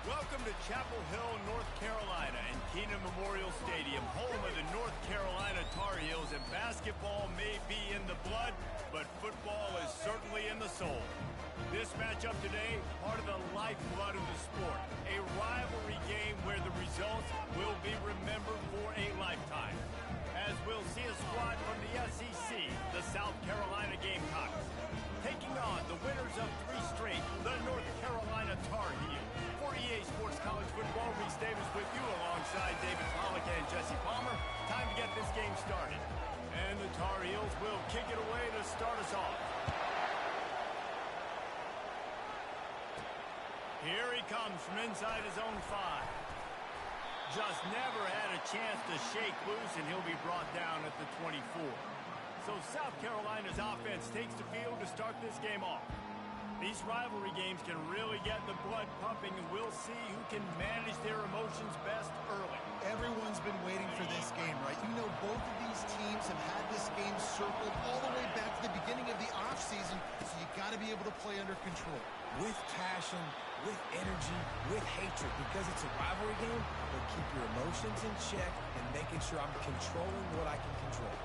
Welcome to Chapel Hill, North Carolina, and Keenan Memorial Stadium, home of the North Carolina Tar Heels. And basketball may be in the blood, but football is certainly in the soul. This matchup today, part of the lifeblood of the sport. A rivalry game where the results will be remembered for a lifetime. As we'll see a squad from the SEC, the South Carolina Gamecocks, taking on the winners of 3 straight, the North Carolina Tar Heels. For EA Sports College Football, Reese Davis with you alongside David Pollack and Jesse Palmer. Time to get this game started. And the Tar Heels will kick it away to start us off. Here he comes from inside his own 5. Just never had a chance to shake loose, and he'll be brought down at the 24. So South Carolina's offense takes the field to start this game off. These rivalry games can really get the blood pumping, and we'll see who can manage their emotions best early. Everyone's been waiting for this game, right? You know, both of these teams have had this game circled all the way back to the beginning of the offseason, so you got to be able to play under control. With passion, with energy, with hatred, because it's a rivalry game, but keep your emotions in check and making sure I'm controlling what I can control.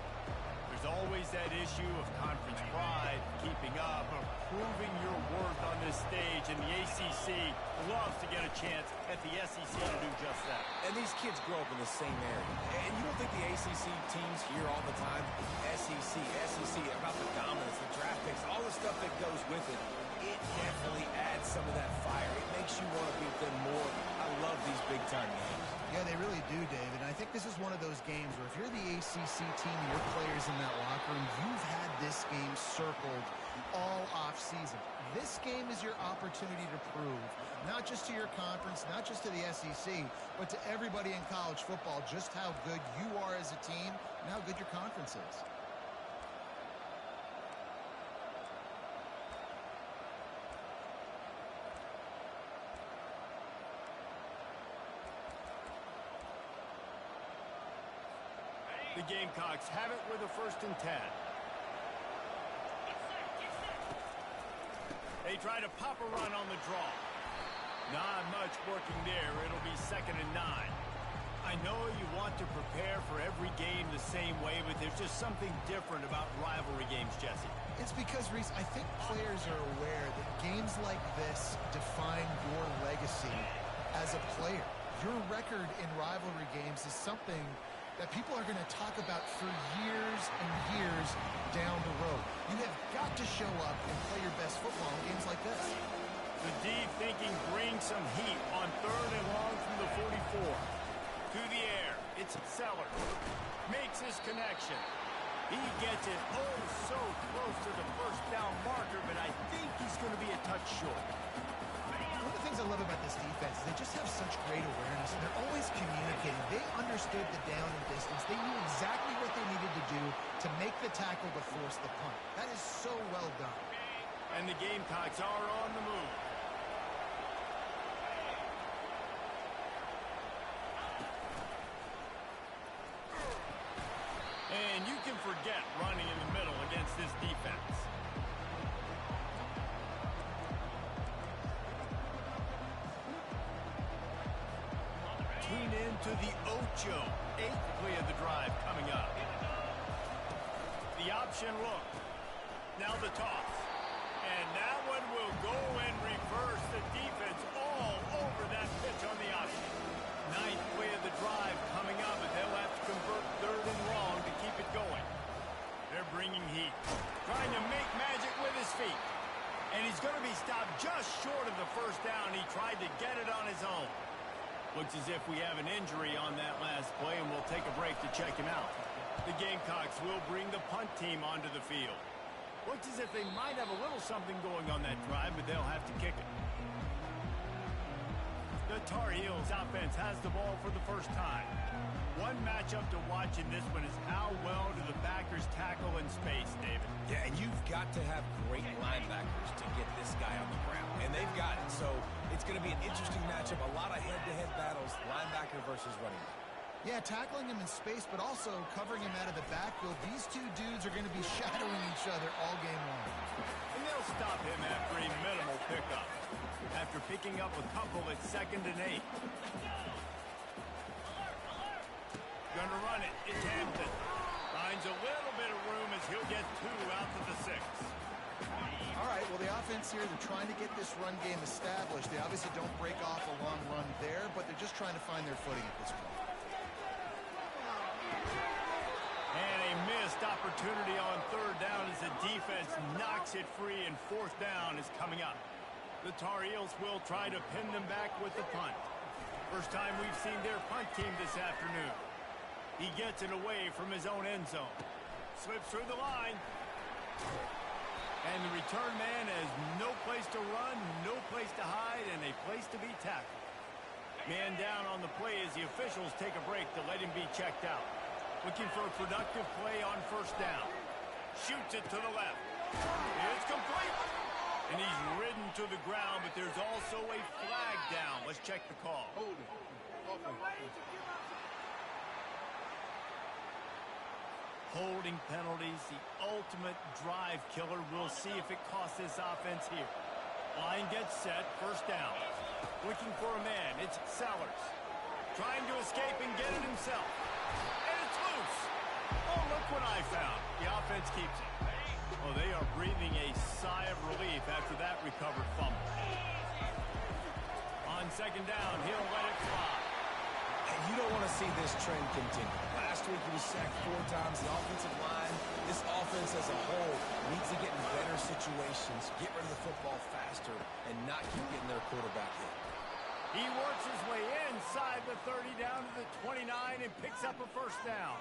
There's always that issue of conference pride, keeping up, or proving your worth on this stage, and the ACC loves to get a chance at the SEC to do just that. And these kids grow up in the same area. And you don't think the ACC teams hear all the time, SEC, about the dominance, the draft picks, all the stuff that goes with it. It definitely adds some of that fire. It makes you want to beat them more. I love these big-time games. Yeah, they really do, David. And I think this is one of those games where if you're the ACC team and your players in that locker room, you've had this game circled all offseason. This game is your opportunity to prove, not just to your conference, not just to the SEC, but to everybody in college football, just how good you are as a team and how good your conference is. The Gamecocks have it with a 1st and 10. They try to pop a run on the draw. Not much working there. It'll be 2nd and 9. I know you want to prepare for every game the same way, but there's just something different about rivalry games, Jesse. It's because, Reese, I think players are aware that games like this define your legacy as a player. Your record in rivalry games is something that people are going to talk about for years and years down the road. You have got to show up and play your best football in games like this. The deep thinking brings some heat on 3rd and long from the 44. To the air, it's Sellers. Makes his connection. He gets it so close to the 1st down marker, but I think he's going to be a touch short. One of the things I love about this defense is they just have such great awareness, and they're always communicating. They understood the down and distance. They knew exactly what they needed to do to make the tackle to force the punt. That is so well done. And the Gamecocks are on the move. And you can forget running in the middle against this defense. Tune in to the Ocho. 8th play of the drive coming up. The option look. Now the toss. And that one will go in reverse. The defense all over that pitch on the option. 9th play of the drive coming up, and they'll have to convert 3rd and long to keep it going. They're bringing heat. Trying to make magic with his feet. And he's going to be stopped just short of the 1st down. He tried to get it on his own. Looks as if we have an injury on that last play, and we'll take a break to check him out. The Gamecocks will bring the punt team onto the field. Looks as if they might have a little something going on that drive, but they'll have to kick it. The Tar Heels offense has the ball for the 1st time. One matchup to watch in this one is how well do the backers tackle in space, David. Yeah, and you've got to have great linebackers to get this guy on the ground. And they've got it. So it's going to be an interesting matchup. A lot of head-to-head battles, linebacker versus running back. Yeah, tackling him in space, but also covering him out of the backfield. These two dudes are going to be shadowing each other all game long. And they'll stop him after a minimal pickup. After picking picking up a couple at 2nd and 8. Gonna run it. It's Hampton. Finds a little bit of room as he'll get 2 out to the 6. All right, well, the offense here, they're trying to get this run game established. They obviously don't break off a long run there, but they're just trying to find their footing at this point. And a missed opportunity on 3rd down as the defense knocks it free, and 4th down is coming up. The Tar Heels will try to pin them back with the punt. First time we've seen their punt team this afternoon. He gets it away from his own end zone. Slips through the line. And the return man has no place to run, no place to hide, and a place to be tackled. Man down on the play as the officials take a break to let him be checked out. Looking for a productive play on 1st down. Shoots it to the left. It's complete. And he's ridden to the ground, but there's also a flag down. Let's check the call. Hold it. Holding penalties, the ultimate drive killer. We'll see if it costs this offense here. Line gets set, 1st down. Looking for a man, it's Sellers. Trying to escape and get it himself. And it's loose. Oh, look what I found. The offense keeps it. Oh, they are breathing a sigh of relief after that recovered fumble. On 2nd down, he'll let it fly. And you don't want to see this trend continue. Last week he was sacked 4 times. The offensive line, this offense as a whole, needs to get in better situations, get rid of the football faster, and not keep getting their quarterback hit. He works his way inside the 30 down to the 29 and picks up a 1st down.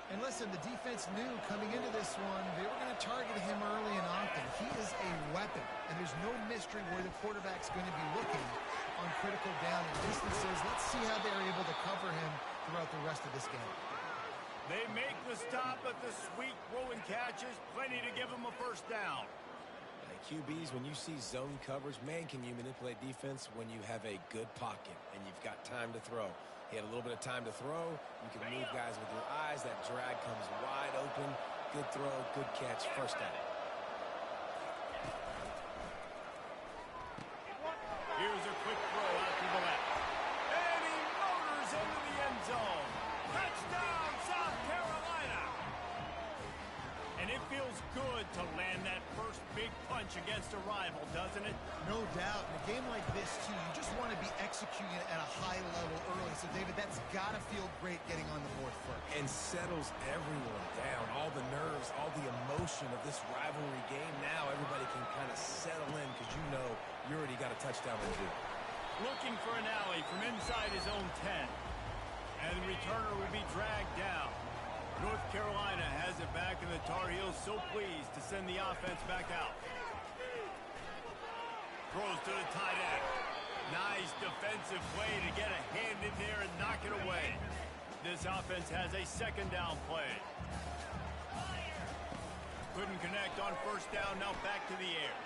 And listen, the defense knew coming into this one, they were going to target him early and often. He is a weapon, and there's no mystery where the quarterback's going to be looking on critical down and distances. Let's see how they're able to cover him throughout the rest of this game. They make the stop at the sweet rolling catches, plenty to give them a 1st down. Like QBs, when you see zone coverage, man, can you manipulate defense when you have a good pocket and you've got time to throw. He had a little bit of time to throw. You can move guys with your eyes. That drag comes wide open. Good throw, good catch, 1st down. Here's a quick throw out to the left. And he motors into the end zone. Touchdown, South Carolina! And it feels good to land that first big punch against a rival, doesn't it? No doubt. In a game like this, too, you just want to be executing it at a high level early. So, David, that's got to feel great getting on the board first. And settles everyone down. All the nerves, all the emotion of this rivalry game. Now everybody can kind of settle in because you know you already got a touchdown to do. Looking for an alley from inside his own 10. And the returner will be dragged down. North Carolina has it back, and the Tar Heels so pleased to send the offense back out. Throws to the tight end. Nice defensive play to get a hand in there and knock it away. This offense has a 2nd down play. Couldn't connect on 1st down, now back to the air.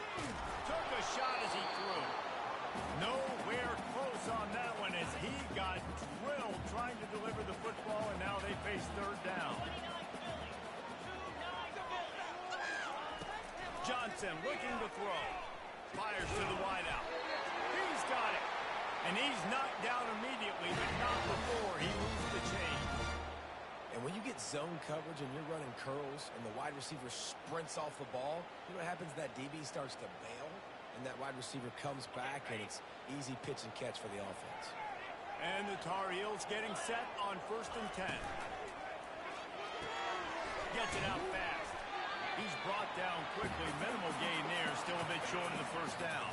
Took a shot as he threw. Nowhere close on that one as he got drilled trying to deliver the football, and now they face 3rd down. Johnson looking to throw. Fires to the wideout. He's got it. And he's knocked down immediately, but not before he moves the chain. And when you get zone coverage and you're running curls and the wide receiver sprints off the ball, you know what happens? That DB starts to bail, and that wide receiver comes back, and it's easy pitch and catch for the offense. And the Tar Heels getting set on 1st and 10. Gets it out fast. He's brought down quickly. Minimal gain there. Still a bit short of the 1st down.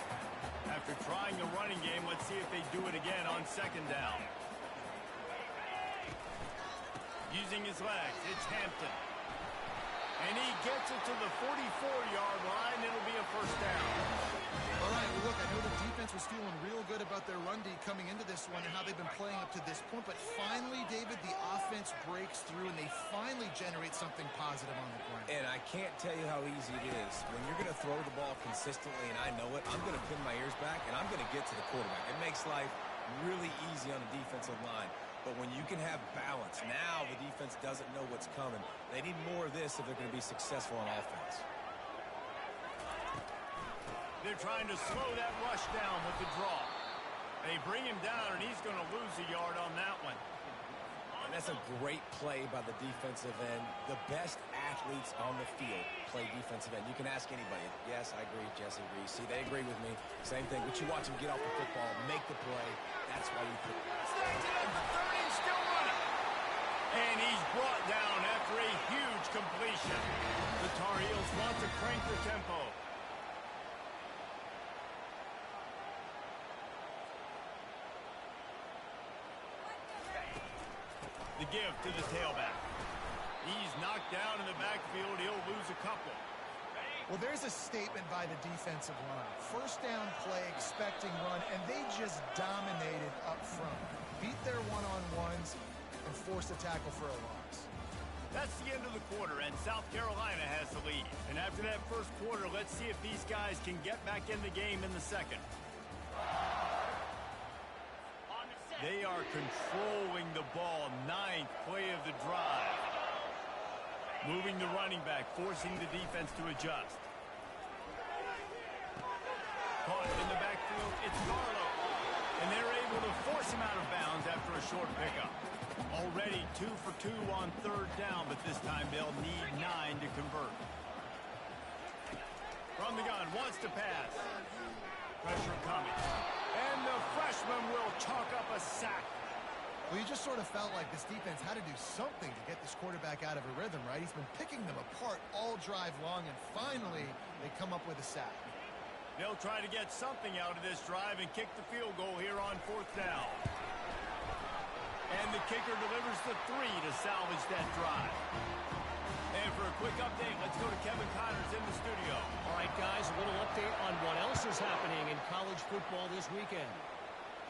After trying the running game, let's see if they do it again on 2nd down. Using his legs, it's Hampton. And he gets it to the 44-yard line. It'll be a 1st down. All right, well, look, I know the defense was feeling real good about their run D coming into this one and how they've been playing up to this point. But finally, David, the offense breaks through, and they finally generate something positive on the ground. And I can't tell you how easy it is. When you're going to throw the ball consistently, and I know it, I'm going to pin my ears back, and I'm going to get to the quarterback. It makes life really easy on the defensive line. But when you can have balance, now the defense doesn't know what's coming. They need more of this if they're going to be successful on offense. They're trying to slow that rush down with the draw. They bring him down, and he's going to lose a yard on that one. And that's a great play by the defensive end. The best athletes on the field play defensive end. You can ask anybody. Yes, I agree, Jesse Reese. See, they agree with me. Same thing. But you watch him get off the football, make the play. That's why you put it. Snags it at the 30 and still running. And he's brought down after a huge completion. The Tar Heels want to crank the tempo. The give to the tailback. He's knocked down in the backfield. He'll lose a couple. Well, there's a statement by the defensive line. First down play, expecting run, and they just dominated up front. Beat their one-on-ones and forced a tackle for a loss. That's the end of the quarter, and South Carolina has the lead. And after that first quarter, let's see if these guys can get back in the game in the second. They are controlling the ball. 9th play of the drive. Moving the running back, forcing the defense to adjust. Caught in the backfield, it's Garlow. And they're able to force him out of bounds after a short pickup. Already 2 for 2 on 3rd down, but this time they'll need 9 to convert. From the gun, wants to pass. Pressure coming. And the freshman will chalk up a sack. Well, you just sort of felt like this defense had to do something to get this quarterback out of a rhythm, right? He's been picking them apart all drive long, and finally they come up with a sack. They'll try to get something out of this drive and kick the field goal here on 4th down. And the kicker delivers the 3 to salvage that drive. And for a quick update, let's go to Kevin Connors in the studio. All right, guys, a little update on what else is happening in college football this weekend.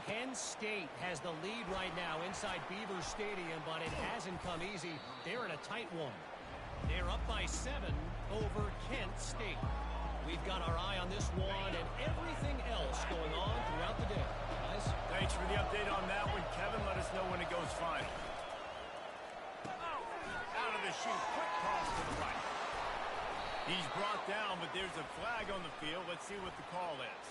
Penn State has the lead right now inside Beaver Stadium, but it hasn't come easy. They're in a tight one. They're up by 7 over Kent State. We've got our eye on this one and everything else going on throughout the day. Guys? Thanks for the update on that one, Kevin. Let us know when it goes final. Out of the chute, quick toss to the right. He's brought down, but there's a flag on the field. Let's see what the call is.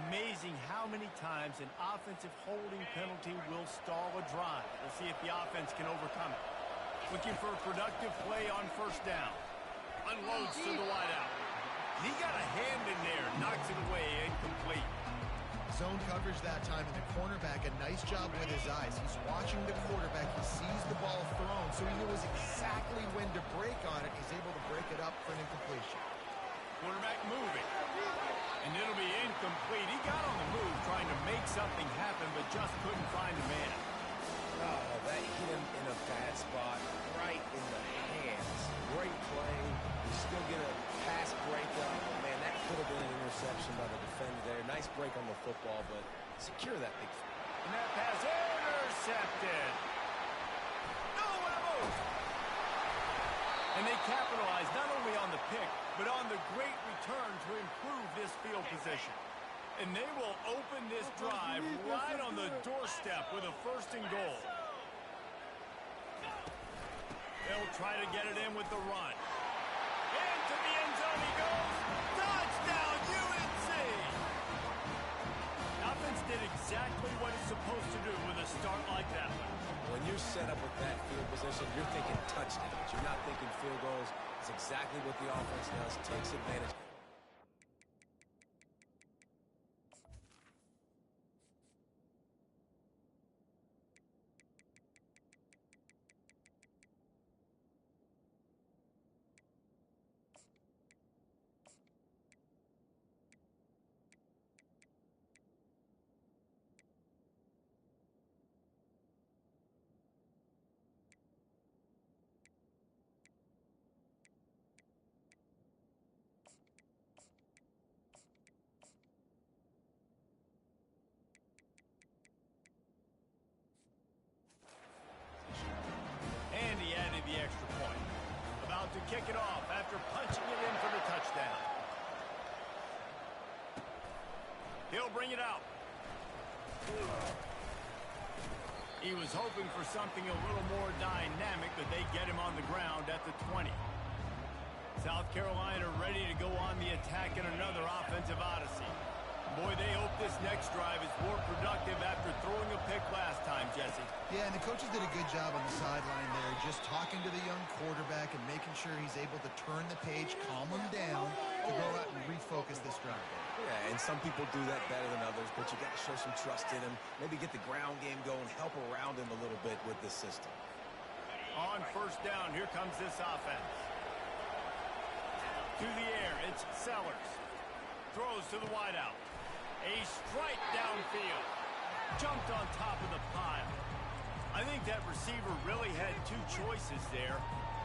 Amazing how many times an offensive holding penalty will stall a drive. We'll see if the offense can overcome it. Looking for a productive play on 1st down. Unloads to the wideout. He got a hand in there, knocks it away, incomplete. Zone coverage that time, and the cornerback, a nice job with his eyes. He's watching the quarterback. He sees the ball thrown, so he knows exactly when to break on it. He's able to break it up for an incompletion. Quarterback moving. And it'll be incomplete. He got on the move trying to make something happen, but just couldn't find a man. Oh, that hit him in a bad spot, right in the hands. Great play. Still get a pass breakup. Man, that could have been an interception by the defender there. Nice break on the football, but secure that big. And that pass intercepted. No, what a move. And they capitalize not only on the pick, but on the great return to improve this field position. And they will open this drive right on the doorstep with a 1st and goal. They'll try to get it in with the run. Into the end zone he goes. Touchdown, UNC! Offense did exactly what it's supposed to do with a start like that one. When you're set up with that field position, you're thinking touchdowns. You're not thinking field goals. It's exactly what the offense does. Takes advantage. And he added the extra point. About to kick it off after punching it in for the touchdown. He'll bring it out. He was hoping for something a little more dynamic, but they get him on the ground at the 20. South Carolina ready to go on the attack in another offensive odyssey. Boy, they hope this next drive is more productive after throwing a pick last time, Jesse. Yeah, and the coaches did a good job on the sideline there, just talking to the young quarterback and making sure he's able to turn the page, calm him down, to go out and refocus this drive. Yeah, and some people do that better than others, but you got to show some trust in him. Maybe get the ground game going, help around him a little bit with this system. On first down, here comes this offense. To the air, it's Sellers. Throws to the wideout. A strike downfield. Jumped on top of the pile. I think that receiver really had two choices there.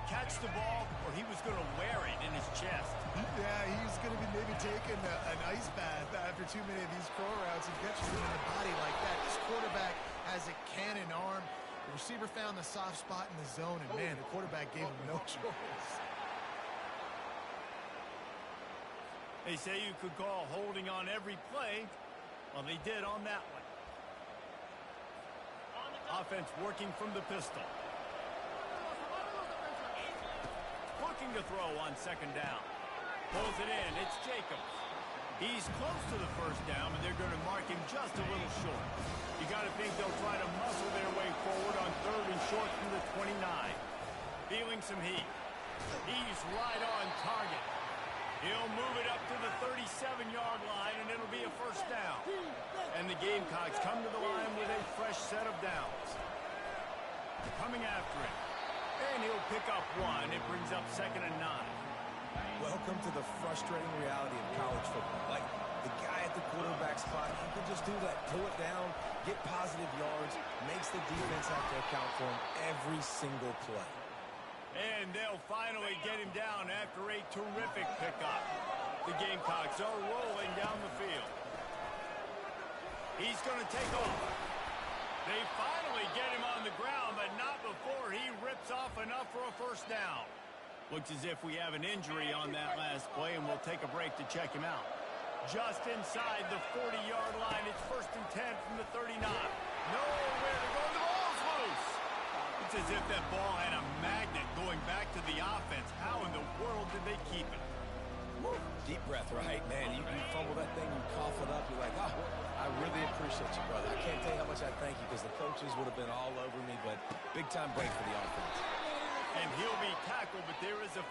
Catch the ball, or he was going to wear it in his chest. Yeah, he's going to be maybe taking an ice bath after too many of these throw routes and catches him in the body like that. This quarterback has a cannon arm. The receiver found the soft spot in the zone, and man, the quarterback gave him no choice. They say you could call holding on every play. Well, they did on that one. Offense working from the pistol. Looking to throw on second down. Pulls it in. It's Jacobs. He's close to the first down, but they're going to mark him just a little short. You got to think they'll try to muscle their way forward on third and short from the 29. Feeling some heat. He's right on target. He'll move it up to the 37-yard line, and it'll be a first down. And the Gamecocks come to the line with a fresh set of downs. Coming after it. And he'll pick up one. It brings up 2nd and 9. Welcome to the frustrating reality of college football. Like, the guy at the quarterback spot, he can just do that. Pull it down, get positive yards, makes the defense have to account for him every single play. And they'll finally get him down after a terrific pickup. The Gamecocks are rolling down the field. He's going to take off. They finally get him on the ground, but not before he rips off enough for a first down. Looks as if we have an injury on that last play, and we'll take a break to check him out. Just inside the 40-yard line, it's 1st and 10 from the 39. Nowhere to go. The ball's loose. It's as if that ball had a magnet going back to the offense. How in the world did they keep it? Woo. Deep breath, right? Man, you fumble that thing, you cough it up, you're like, oh, I really appreciate you, brother. I can't tell you how much I thank you because the coaches would have been all over me, but big-time break for the offense. And he'll be tackled, but there is a...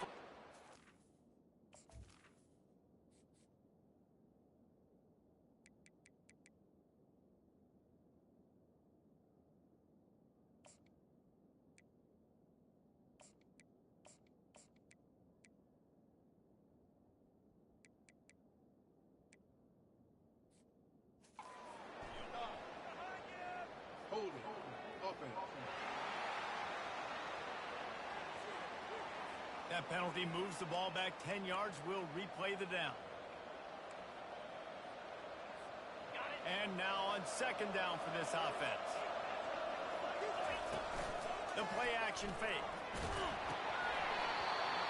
That penalty moves the ball back 10 yards. We'll replay the down. And now on 2nd down for this offense. The play action fake.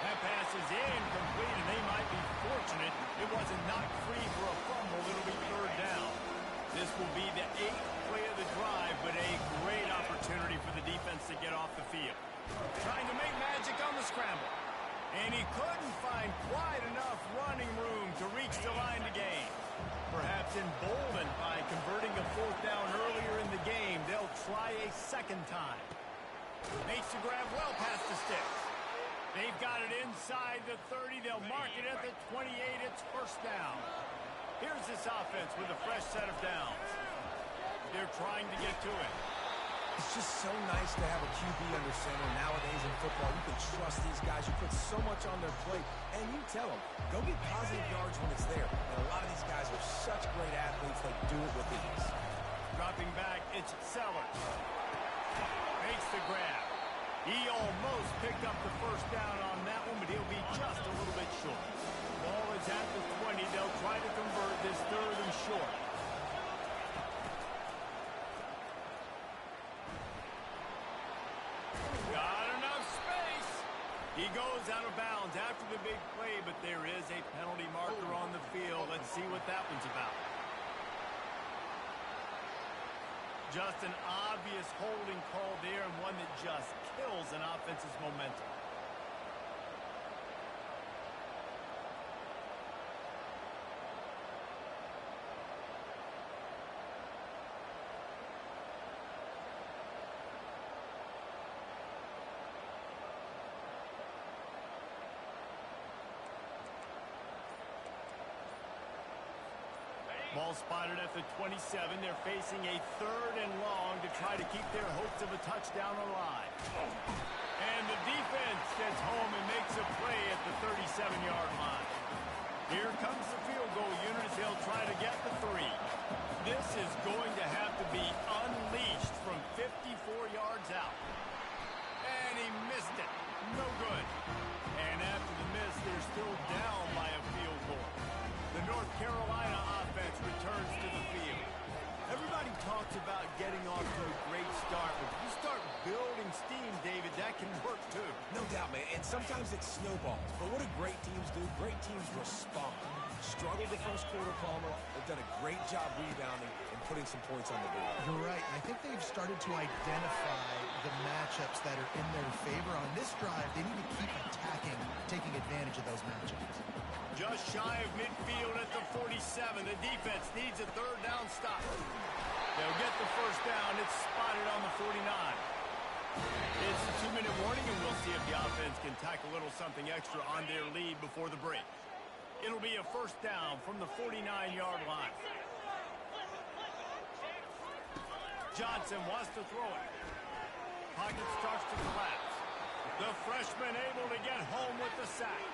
That pass is incomplete, and they might be fortunate it wasn't knocked free for a fumble. It'll be 3rd down. This will be the 8th play of the drive, but a great opportunity for the defense to get off the field. Trying to make magic on the scramble. And he couldn't find quite enough running room to reach the line to gain. Perhaps emboldened by converting a 4th down earlier in the game, they'll try a 2nd time. Makes the grab well past the sticks. They've got it inside the 30. They'll mark it at the 28. It's 1st down. Here's this offense with a fresh set of downs. They're trying to get to it. It's just so nice to have a QB under center nowadays in football. You can trust these guys. You put so much on their plate. And you tell them, go get positive yards when it's there. And a lot of these guys are such great athletes. They do it with ease. Dropping back, it's Sellers. Makes the grab. He almost picked up the first down on that one, but he'll be just a little bit short. Ball is at the 20. They'll try to convert this 3rd and short. He goes out of bounds after the big play, but there is a penalty marker on the field. Let's see what that one's about. Just an obvious holding call there, and one that just kills an offense's momentum. Ball spotted at the 27. They're facing a 3rd and long to try to keep their hopes of a touchdown alive. And the defense gets home and makes a play at the 37-yard line. Here comes the field goal unit as they'll try to get the 3. This is going to have to be unleashed from 54 yards out. And he missed it. No good. And after the miss, they're still down by a field goal. The North Carolina offense returns to the field. Everybody talks about getting off to a great start, but if you start building steam, David, that can work too. No doubt, man. And sometimes it snowballs. But what do great teams do? Great teams respond. Struggled the first quarter, Palmer. They've done a great job rebounding and putting some points on the board. You're right. I think they've started to identify the matchups that are in their favor. On this drive, they need to keep attacking, taking advantage of those matchups. Just shy of midfield at the 47. The defense needs a 3rd down stop. They'll get the 1st down. It's spotted on the 49. It's a 2-minute warning, and we'll see if the offense can tack a little something extra on their lead before the break. It'll be a 1st down from the 49-yard line. Johnson wants to throw it. Pocket starts to collapse. The freshman able to get home with the sack.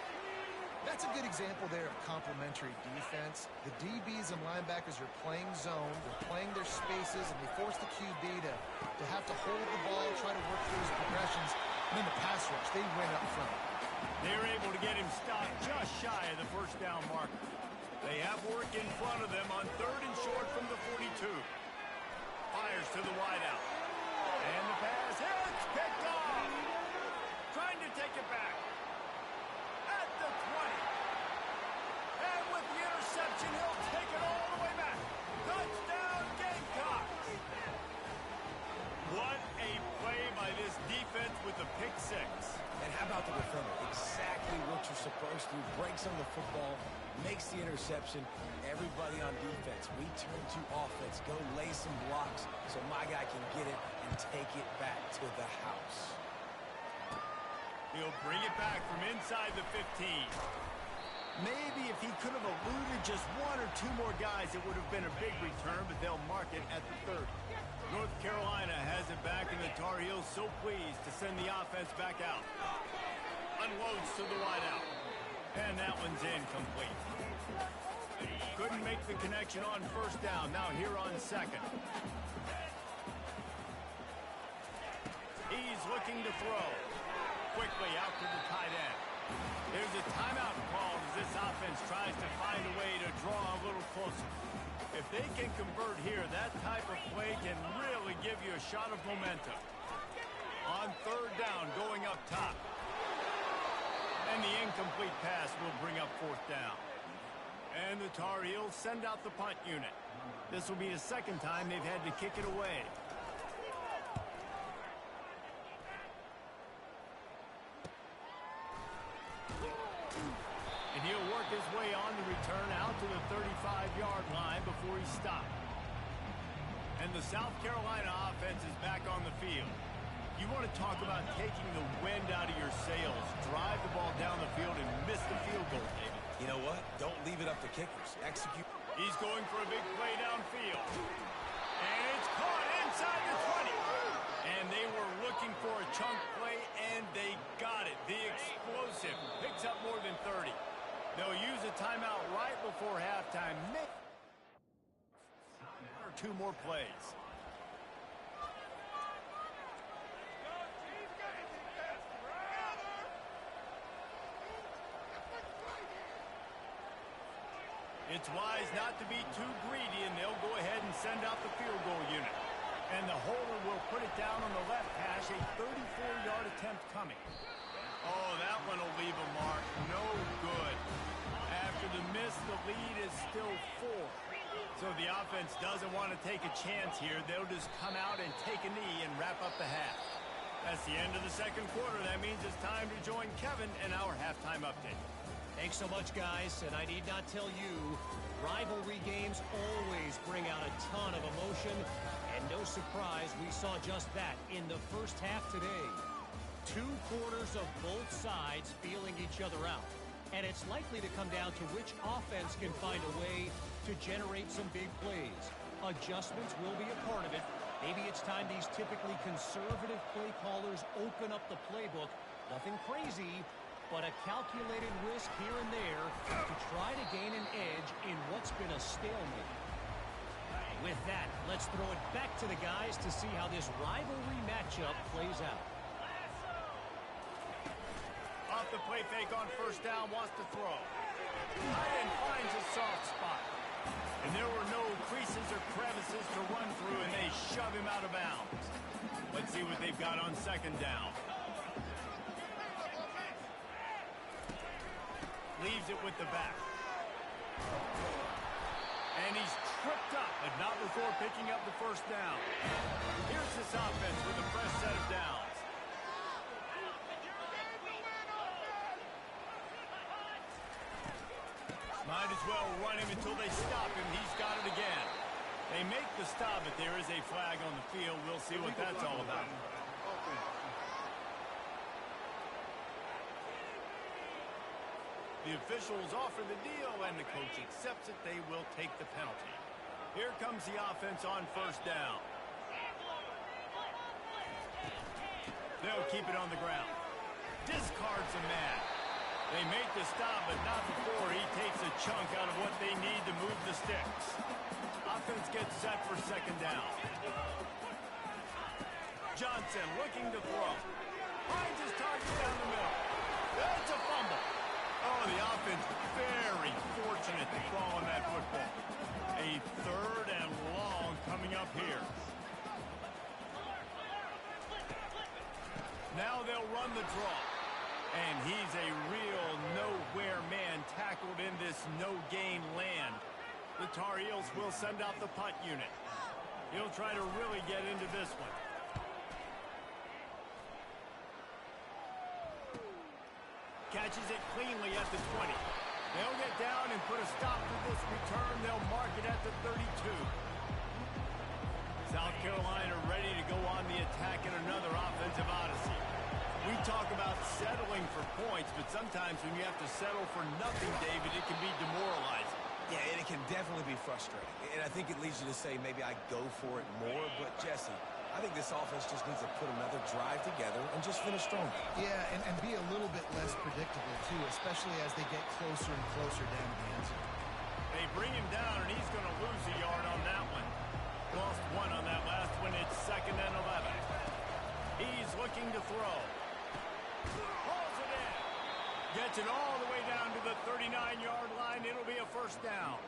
That's a good example there of complementary defense. The DBs and linebackers are playing zone, they're playing their spaces, and they force the QB to have to hold the ball, try to work through his progressions, and then the pass rush, they win up front. They're able to get him stopped just shy of the 1st down marker. They have work in front of them on 3rd and short from the 42. Fires to the wideout. And the pass hits, picked off. Trying to take it back. At the 20. And with the interception, he'll take it all the way back. Touchdown, Gamecocks. What a play by this defense with the pick 6. And how about the defender? Exactly what you're supposed to. Breaks on the football, makes the interception. Everybody on defense, we turn to offense. Go lay some blocks so my guy can get it and take it back to the house. He'll bring it back from inside the 15. Maybe if he could have eluded just 1 or 2 more guys, it would have been a big return, but they'll mark it at the 30. North Carolina has it back, and the Tar Heels so pleased to send the offense back out. Unloads to the wideout. And that one's incomplete. Couldn't make the connection on 1st down. Now here on 2nd. He's looking to throw. Quickly out to the tight end. There's a timeout called as this offense tries to find a way to draw a little closer. If they can convert here, that type of play can really give you a shot of momentum. On 3rd down, going up top. And the incomplete pass will bring up 4th down. And the Tar Heels send out the punt unit. This will be the 2nd time they've had to kick it away. And he'll work his way on the return out to the 35-yard line before he's stopped. And the South Carolina offense is back on the field. You want to talk about taking the wind out of your sails. Drive the ball down the field and miss the field goal, David. You know what? Don't leave it up to kickers. Execute. He's going for a big play downfield. And it's caught inside the 20. And they were looking for a chunk play, and they got it. The explosive picks up more than 30. They'll use a timeout right before halftime. Or 2 more plays. It's wise not to be too greedy, and they'll go ahead and send out the field goal unit. And the holder will put it down on the left hash, a 34-yard attempt coming. Oh, that one will leave a mark. No good. After the miss, the lead is still 4. So the offense doesn't want to take a chance here. They'll just come out and take a knee and wrap up the half. That's the end of the second quarter. That means it's time to join Kevin in our halftime update. Thanks so much, guys. And I need not tell you, rivalry games always bring out a ton of emotion. And no surprise, we saw just that in the first half today. 2 quarters of both sides feeling each other out. And it's likely to come down to which offense can find a way to generate some big plays. Adjustments will be a part of it. Maybe it's time these typically conservative play callers open up the playbook. Nothing crazy, but a calculated risk here and there to try to gain an edge in what's been a stalemate. With that, let's throw it back to the guys to see how this rivalry matchup plays out. Off the play fake on first down, wants to throw. Tight end finds a soft spot. And there were no creases or crevices to run through, and they shove him out of bounds. Let's see what they've got on second down. Leaves it with the back. And he's tripped up, but not before picking up the first down. Here's this offense with a fresh set of downs. Might as well run him until they stop him. He's got it again. They make the stop, but there is a flag on the field. We'll see what that's all about. The officials offer the deal, and the coach accepts it. They will take the penalty. Here comes the offense on first down. They'll keep it on the ground. Discards a man. They make the stop, but not before he takes a chunk out of what they need to move the sticks. Offense gets set for second down. Johnson looking to throw. Finds his target down the middle. That's a fumble. Oh, the offense very fortunate to fall on that football. A third and long coming up here. Now they'll run the draw. And he's a real nowhere man tackled in this no-gain land. The Tar Heels will send out the punt unit. He'll try to really get into this one. Catches it cleanly at the 20. They'll get down and put a stop to this return. They'll mark it at the 32. South Carolina ready to go on the attack in another offensive odyssey. We talk about settling for points, but sometimes when you have to settle for nothing, David, it can be demoralizing. Yeah, and it can definitely be frustrating. And I think it leads you to say maybe I go for it more. But, Jesse, I think this offense just needs to put another drive together and just finish strong. Yeah, and be a little bit less predictable, too, especially as they get closer and closer down to the end zone. They bring him down, and he's going to lose a yard on that one. Lost one on that last one. It's 2nd and 11. He's looking to throw. Pulls it in. Gets it all the way down to the 39-yard line. It'll be a first down.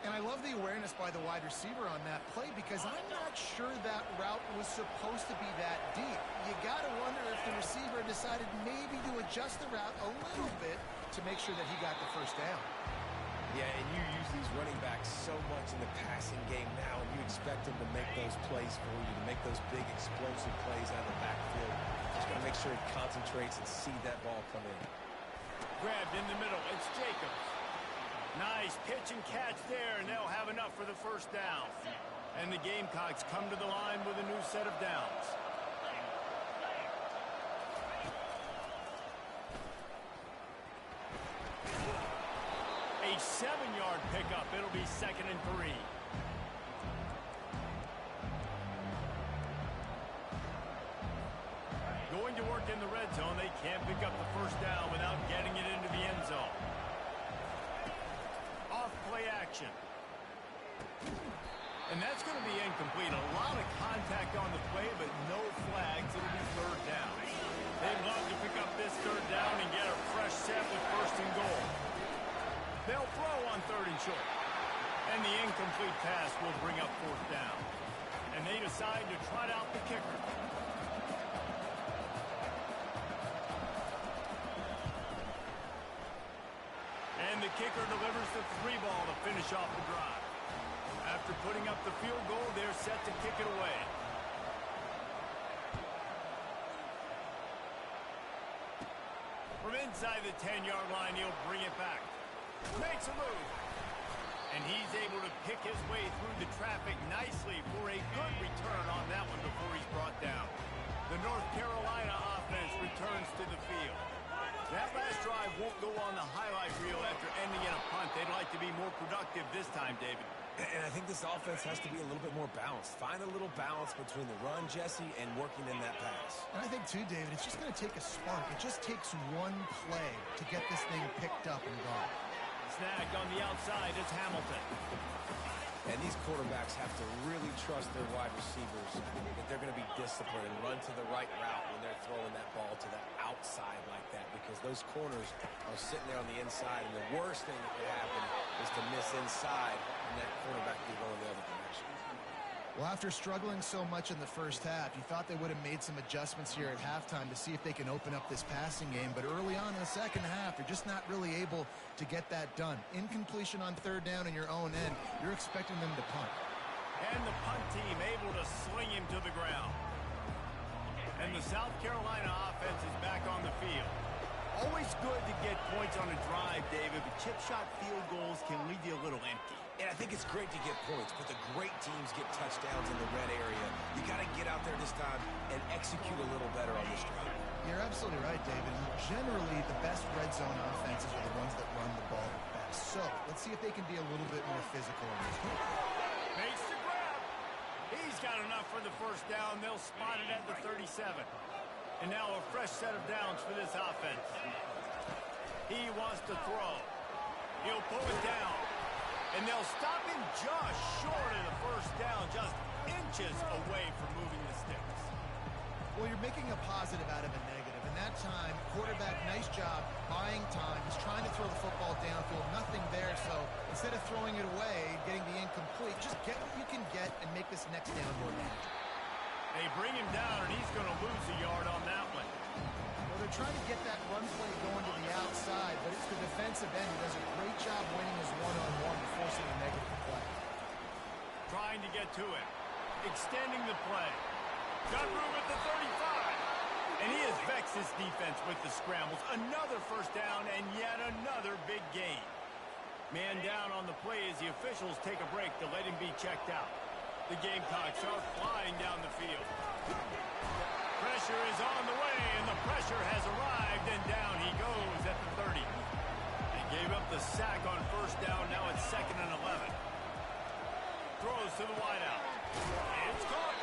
And I love the awareness by the wide receiver on that play because I'm not sure that route was supposed to be that deep. You got to wonder if the receiver decided maybe to adjust the route a little bit to make sure that he got the first down. Yeah, and you use these running backs so much in the passing game now, and you expect them to make those plays for you, to make those big explosive plays out of the backfield. Just got to make sure he concentrates and see that ball come in. Grabbed in the middle. It's Jacobs. Nice pitch and catch there, and they'll have enough for the first down. And the Gamecocks come to the line with a new set of downs. A 7-yard pickup. It'll be 2nd and 3. Going to work in the red zone. They can't pick up the first down without getting it into the end zone. Off play action. And that's going to be incomplete. A lot of contact on the play, but no flags. It'll be 3rd down. They'd love to pick up this 3rd down and get a fresh set with 1st and goal. They'll throw on 3rd and short. And the incomplete pass will bring up 4th down. And they decide to trot out the kicker. And the kicker delivers the 3 ball to finish off the drive. After putting up the field goal, they're set to kick it away. From inside the 10-yard line, he'll bring it back. Makes a move. And he's able to pick his way through the traffic nicely for a good return on that one before he's brought down. The North Carolina offense returns to the field. That last drive won't go on the highlight reel after ending in a punt. They'd like to be more productive this time, David. And I think this offense has to be a little bit more balanced. Find a little balance between the run, Jesse, and working in that pass. And I think, too, David, it's just going to take a spark. It just takes one play to get this thing picked up and gone. Snagged on the outside is Hamilton. And these quarterbacks have to really trust their wide receivers that they're going to be disciplined and run to the right route when they're throwing that ball to the outside like that, because those corners are sitting there on the inside, and the worst thing that could happen is to miss inside and that quarterback be going the other direction. Well, after struggling so much in the first half, you thought they would have made some adjustments here at halftime to see if they can open up this passing game. But early on in the second half, they're just not really able to get that done. Incompletion on third down in your own end, you're expecting them to punt. And the punt team able to sling him to the ground. And the South Carolina offense is back on the field. Always good to get points on a drive, David, but chip shot field goals can leave you a little empty. And I think it's great to get points, but the great teams get touchdowns in the red area. You got to get out there this time and execute a little better on this drive. You're absolutely right, David. Generally, the best red zone offenses are the ones that run the ball the best. So, let's see if they can be a little bit more physical in this one. Makes the grab. He's got enough for the first down. They'll spot it at the 37. And now a fresh set of downs for this offense. He wants to throw. He'll pull it down. And they'll stop him just short of the first down, just inches away from moving the sticks. Well, you're making a positive out of a negative. And that time, quarterback, nice job, buying time. He's trying to throw the football downfield, nothing there. So instead of throwing it away, getting the incomplete, just get what you can get and make this next down more manageable. They bring him down, and he's going to lose a yard on that one. Well, they're trying to get that run play going to the outside, but it's the defensive end who does a great job winning his one-on-one and forcing a negative play. Trying to get to it. Extending the play. Got room at the 35. And he has vexed his defense with the scrambles. Another first down and yet another big gain. Man down on the play as the officials take a break to let him be checked out. The Gamecocks are flying down the field. Pressure is on the way, and the pressure has arrived, and down he goes at the 30. They gave up the sack on first down. Now it's 2nd and 11. Throws to the wideout. It's caught.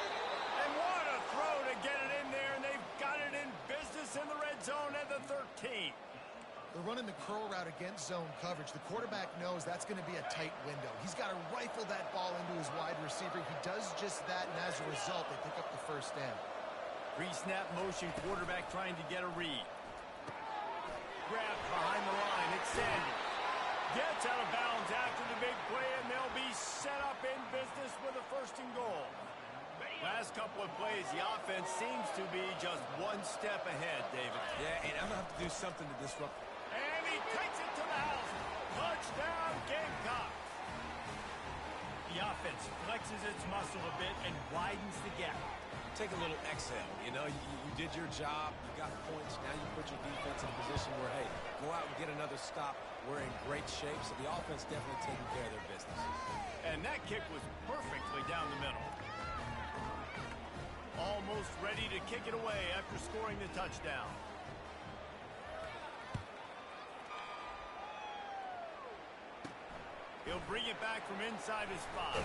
And what a throw to get it in there, and they've got it in business in the red zone at the 13. They're running the curl route against zone coverage. The quarterback knows that's going to be a tight window. He's got to rifle that ball into his wide receiver. He does just that, and as a result, they pick up the first down. Pre-snap motion, quarterback trying to get a read. Grabbed behind the line. It's Sandy. Gets out of bounds after the big play, and they'll be set up in business with a 1st and goal. Last couple of plays, the offense seems to be just one step ahead, David. Yeah, and I'm going to have to do something to disrupt. And he takes it to the house. Touchdown, Gamecocks. The offense flexes its muscle a bit and widens the gap. Take a little exhale. You know, you did your job. You got points. Now you put your defense in a position where, hey, go out and get another stop. We're in great shape, so the offense definitely taking care of their business. And that kick was perfectly down the middle. Almost ready to kick it away after scoring the touchdown. He'll bring it back from inside his 5.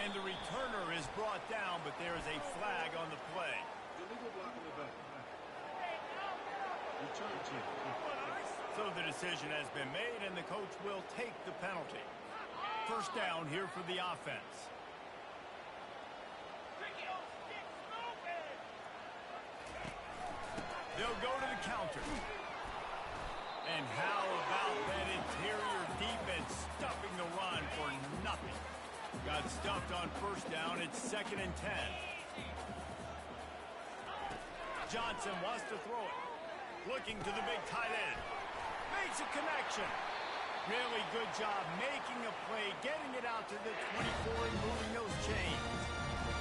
And the returner is brought down, but there is a flag on the play. Illegal block in the back. Return team. So the decision has been made, and the coach will take the penalty. First down here for the offense. They'll go to the counter. And how about that interior defense stuffing the run for nothing? Got stuffed on first down. It's 2nd and 10. Johnson wants to throw it. Looking to the big tight end. Makes a connection. Really good job making a play, getting it out to the 24 and moving those chains.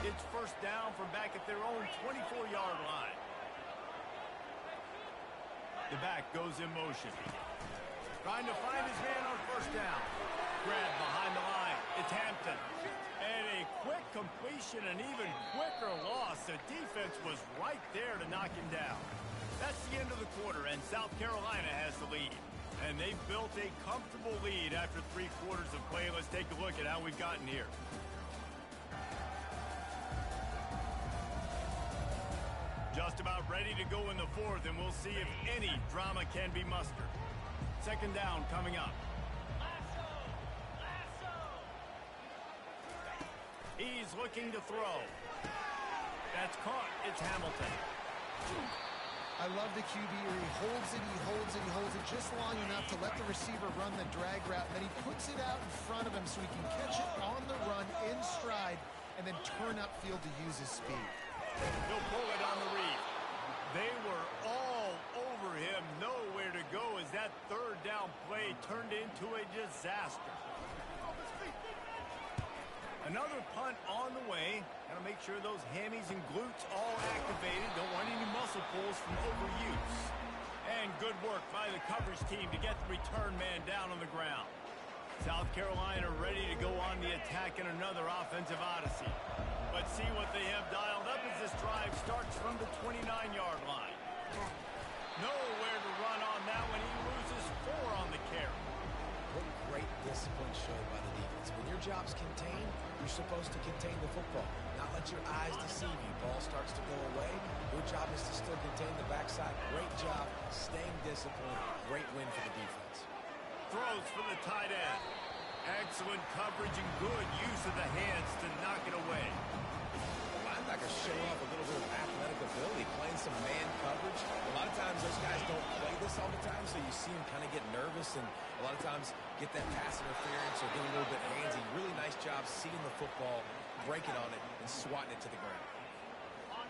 It's first down from back at their own 24-yard line. The back goes in motion. Trying to find his man on first down. Grab behind the line. It's Hampton. And a quick completion, an even quicker loss. The defense was right there to knock him down. That's the end of the quarter, and South Carolina has the lead. And they've built a comfortable lead after 3 quarters of play. Let's take a look at how we've gotten here. Just about ready to go in the fourth, and we'll see if any drama can be mustered. Second down coming up. He's looking to throw. That's caught. It's Hamilton. I love the QB where he holds it, he holds it, he holds it just long enough to let the receiver run the drag route. Then he puts it out in front of him so he can catch it on the run in stride and then turn upfield to use his speed. He'll pull it on the read. They were all over him, nowhere to go as that third down play turned into a disaster. Another punt on the way. Got to make sure those hammies and glutes all activated. Don't want any muscle pulls from overuse. And good work by the coverage team to get the return man down on the ground. South Carolina ready to go on the attack in another offensive odyssey. Let's see what they have dialed up as this drive starts from the 29-yard line. Nowhere to run on that one. He loses 4 on the carry. What great discipline showed by the defense. When your job's contained, you're supposed to contain the football. Not let your eyes deceive you. Ball starts to go away. Your job is to still contain the backside. Great job staying disciplined. Great win for the defense. Throws for the tight end. Excellent coverage and good use of the hands to knock it away. Linebackers show off a little bit of athletic ability, playing some man coverage. A lot of times those guys don't play this all the time, so you see them kind of get nervous and a lot of times get that pass interference or get a little bit handsy. Really nice job seeing the football, breaking on it, and swatting it to the ground.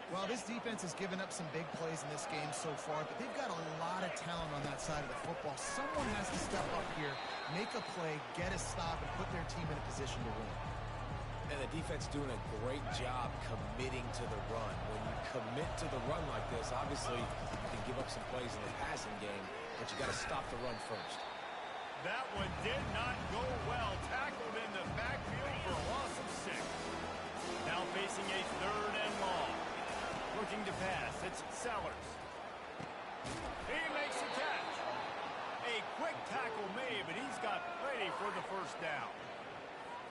Well, this defense has given up some big plays in this game so far, but they've got a lot of talent on that side of the football. Someone has to step up here, make a play, get a stop, and put their team in a position to win. And the defense doing a great job committing to the run. When you commit to the run like this, obviously you can give up some plays in the passing game, but you got to stop the run first. That one did not go well. Tackled in the backfield for a loss of 6. Now facing a third and long. Looking to pass. It's Sellers. He makes a catch. A quick tackle made, but he's got plenty for the first down.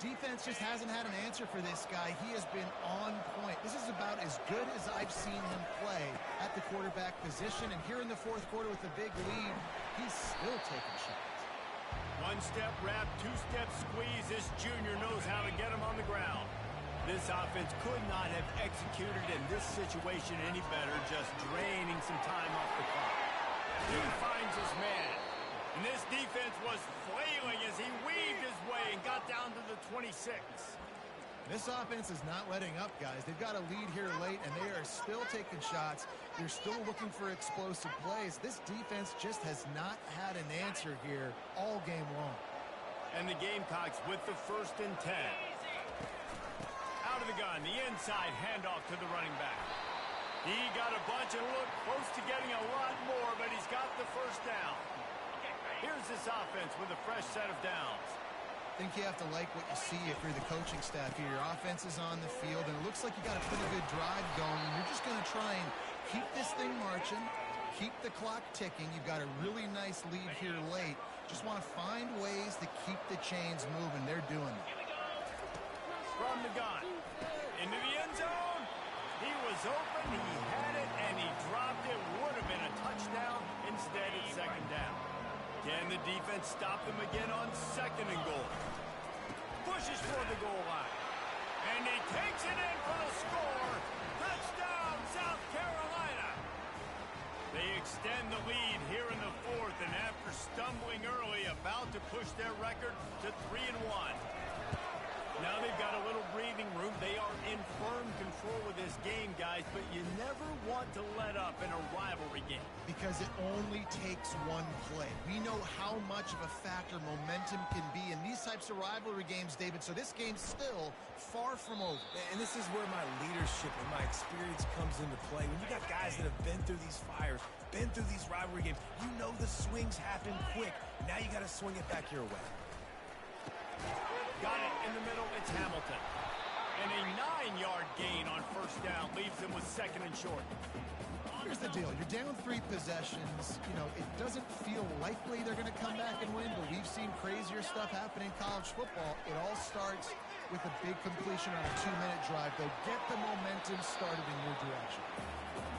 Defense just hasn't had an answer for this guy. He has been on point. This is about as good as I've seen him play at the quarterback position. And here in the fourth quarter with a big lead, he's still taking shots. One-step wrap, two-step squeeze. This junior knows how to get him on the ground. This offense could not have executed in this situation any better, just draining some time off the clock. He finds his man. And this defense was flailing as he weaved his way and got down to the 26. This offense is not letting up, guys. They've got a lead here late, and they are still taking shots. They're still looking for explosive plays. This defense just has not had an answer here all game long. And the Gamecocks with the 1st and 10. Out of the gun, the inside handoff to the running back. He got a bunch and looked close to getting a lot more, but he's got the first down. Here's this offense with a fresh set of downs. I think you have to like what you see if you're the coaching staff here. Your offense is on the field, and it looks like you got a pretty good drive going. And you're just going to try and keep this thing marching, keep the clock ticking. You've got a really nice lead here late. Just want to find ways to keep the chains moving. They're doing it. From the gun. Into the end zone. He was open, he had it, and he dropped it. Would have been a touchdown. Instead, it's second down. Can the defense stop them again on 2nd and goal? Pushes for the goal line. And he takes it in for the score. Touchdown, South Carolina. They extend the lead here in the 4th, and after stumbling early, about to push their record to 3-1. Now they've got a little breathing room. They are in firm control of this game, guys, but you never want to let up in a rivalry game. Because it only takes one play. We know how much of a factor momentum can be in these types of rivalry games, David, so this game's still far from over. And this is where my leadership and my experience comes into play. When you got guys that have been through these fires, been through these rivalry games, you know the swings happen quick. Now you got to swing it back your way. Got it in the middle. It's Hamilton. And a 9-yard gain on first down leaves them with second and short. Here's the deal. You're down 3 possessions. You know, it doesn't feel likely they're going to come back and win, but we've seen crazier stuff happen in college football. It all starts with a big completion on a 2-minute drive. They'll get the momentum started in your direction.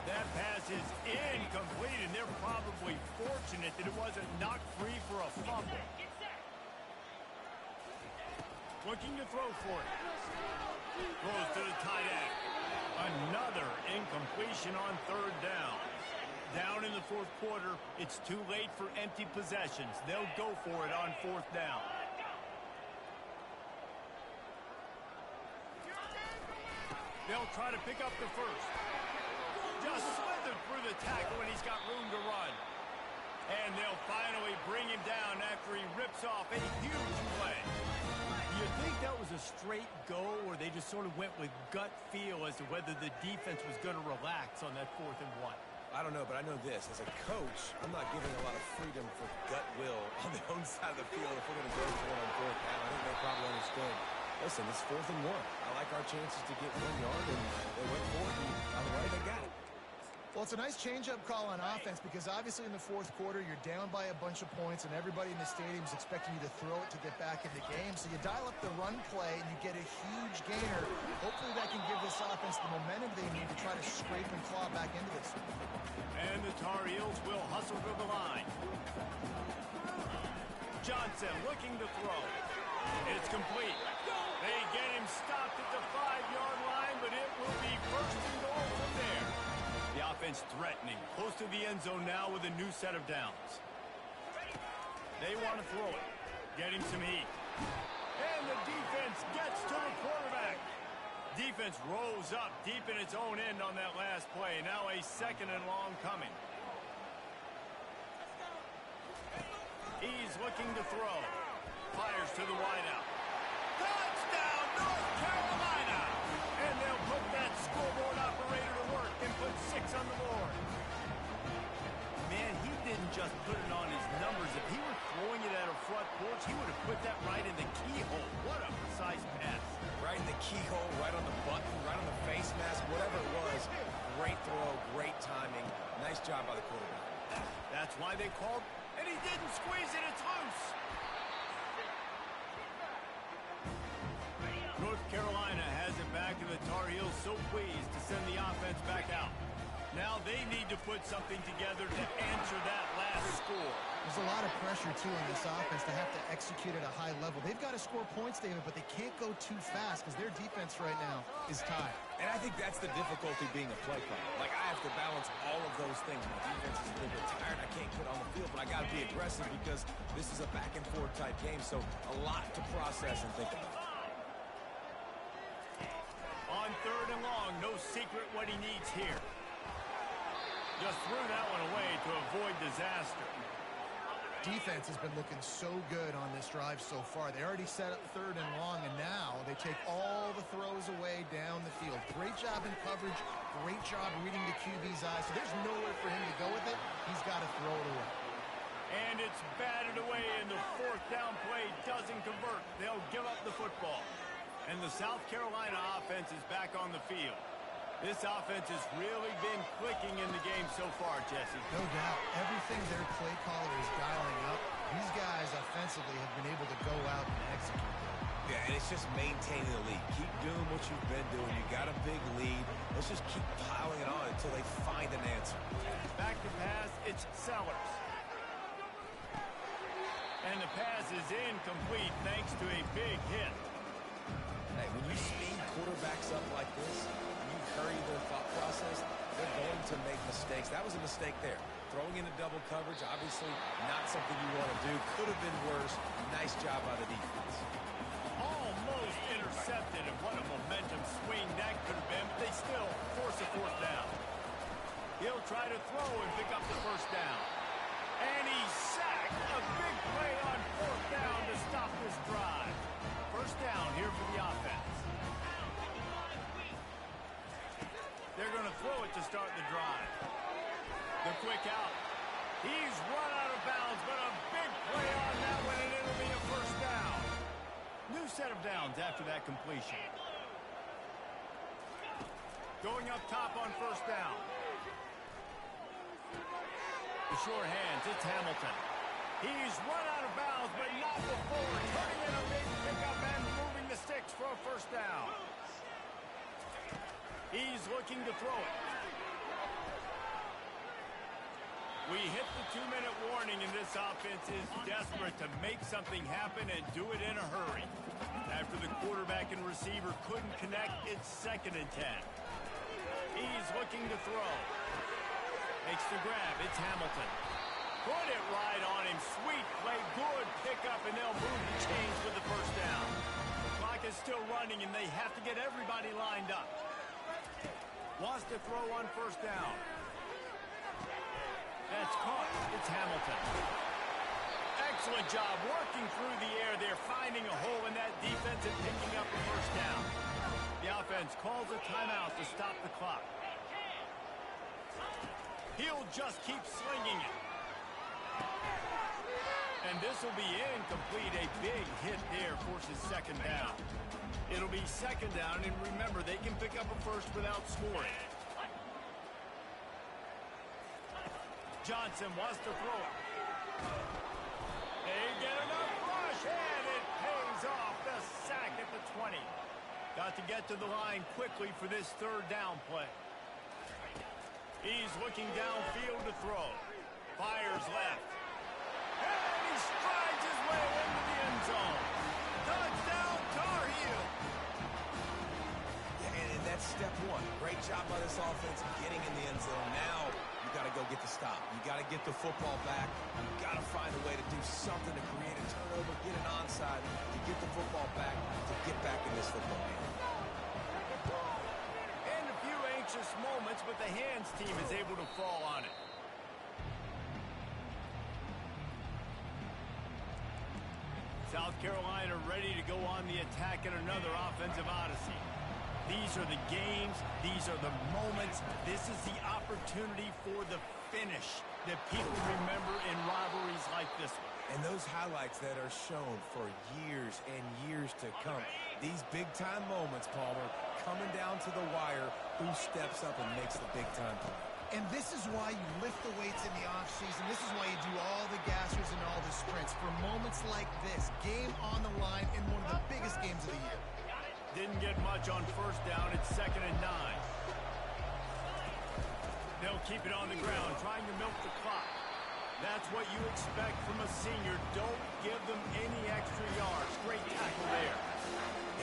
That pass is incomplete, and they're probably fortunate that it wasn't knocked free for a fumble. Looking to throw for it. Throws to the tight end. Another incompletion on third down. Down in the fourth quarter, it's too late for empty possessions. They'll go for it on fourth down. They'll try to pick up the first. Just slithered through the tackle, and he's got room to run. And they'll finally bring him down after he rips off a huge play. You think that was a straight go, or they just sort of went with gut feel as to whether the defense was going to relax on that 4th and 1? I don't know, but I know this. As a coach, I'm not giving a lot of freedom for gut will on the own side of the field if we're going to go for it on fourth down. I think they probably understood. Listen, it's 4th and 1. I like our chances to get 1 yard, and they went for it, and by the way, they got it. Well, it's a nice change-up call on offense because obviously in the fourth quarter, you're down by a bunch of points and everybody in the stadium is expecting you to throw it to get back in the game. So you dial up the run play and you get a huge gainer. Hopefully that can give this offense the momentum they need to try to scrape and claw back into this. And the Tar Heels will hustle to the line. Johnson looking to throw. It's complete. They get him stopped at the 5-yard line, but it will be first and goal from there. The offense threatening, close to the end zone now with a new set of downs. They want to throw it, getting some heat. And the defense gets to the quarterback. Defense rose up deep in its own end on that last play. Now a 2nd and long coming. He's looking to throw. Fires to the wideout. Touchdown, North Carolina! And they'll put that scoreboard operator to work and put 6 on the board. Man, he didn't just put it on his numbers. If he were throwing it at a front porch, he would have put that right in the keyhole. What a precise pass. Right in the keyhole, right on the button, right on the face mask, whatever it was. Great throw, great timing. Nice job by the quarterback. That's why they called, and he didn't squeeze it. It's loose. North Carolina has it back, and the Tar Heels so pleased to send the offense back out. Now they need to put something together to answer that last score. There's a lot of pressure, too, on this offense to have to execute at a high level. They've got to score points, David, but they can't go too fast because their defense right now is tied. And I think that's the difficulty being a play caller. Like, I have to balance all of those things. My defense is a little bit tired. I can't get on the field, but I got to be aggressive because this is a back-and-forth type game, so a lot to process and think about. On 3rd and long, no secret what he needs here. Just threw that one away to avoid disaster. Defense has been looking so good on this drive so far. They already set up 3rd and long, and now they take all the throws away down the field. Great job in coverage. Great job reading the QB's eyes. So there's nowhere for him to go with it. He's got to throw it away. And it's batted away, and the 4th down play doesn't convert. They'll give up the football. And the South Carolina offense is back on the field. This offense has really been clicking in the game so far, Jesse. No doubt. Everything their play caller is dialing up, these guys offensively have been able to go out and execute. Yeah, and it's just maintaining the lead. Keep doing what you've been doing. You got a big lead. Let's just keep piling it on until they find an answer. Back to pass, it's Sellers. And the pass is incomplete thanks to a big hit. Hey, when you speed quarterbacks up like this, you hurry their thought process, they're going to make mistakes. That was a mistake there. Throwing into double coverage, obviously not something you want to do. Could have been worse. Nice job by the defense. Almost intercepted. intercepted, and what a momentum swing that could have been, but they still force a fourth down. He'll try to throw and pick up the first down. And he's sacked. A big play on fourth down to stop this drive. First down here for the offense. They're going to throw it to start the drive. The quick out. He's run out of bounds, but a big play on that one, and it'll be a first down. New set of downs after that completion. Going up top on first down. The short hands, it's Hamilton. He's run out of bounds, but not before turning in a big pickup and moving the sticks for a first down. He's looking to throw it. We hit the 2-minute warning, and this offense is desperate to make something happen and do it in a hurry. After the quarterback and receiver couldn't connect, it's 2nd and 10. He's looking to throw. Makes the grab. It's Hamilton. Put it right on him. Sweet play. Good pickup, and they'll move the chains with the first down. The clock is still running, and they have to get everybody lined up. Wants to throw on first down. That's caught. It's Hamilton. Excellent job working through the air there, finding a hole in that defense and picking up the first down. The offense calls a timeout to stop the clock. He'll just keep slinging it. And this will be incomplete. A big hit there forces 2nd down. It'll be 2nd down, and remember, they can pick up a first without scoring. Johnson wants to throw it. They get enough rush, and it pays off. The sack at the 20. Got to get to the line quickly for this 3rd down play. He's looking downfield to throw. Fires left. And he strides his way into the end zone. Touchdown, Tar Heel. Yeah, and that's step one. Great job by this offense getting in the end zone. Now you got to go get the stop. You got to get the football back. You got to find a way to do something to create a turnover, get an onside, to get the football back, to get back in this football game. And a few anxious moments, but the hands team is able to fall on it. South Carolina ready to go on the attack in another offensive odyssey. These are the games. These are the moments. This is the opportunity for the finish that people remember in rivalries like this one. And those highlights that are shown for years and years to come. These big-time moments, Palmer, coming down to the wire, who steps up and makes the big-time play. And this is why you lift the weights in the offseason. This is why you do all the gassers and all the sprints. For moments like this, game on the line in one of the biggest games of the year. Didn't get much on first down. It's 2nd and 9. They'll keep it on the ground, trying to milk the clock. That's what you expect from a senior. Don't give them any extra yards. Great tackle there.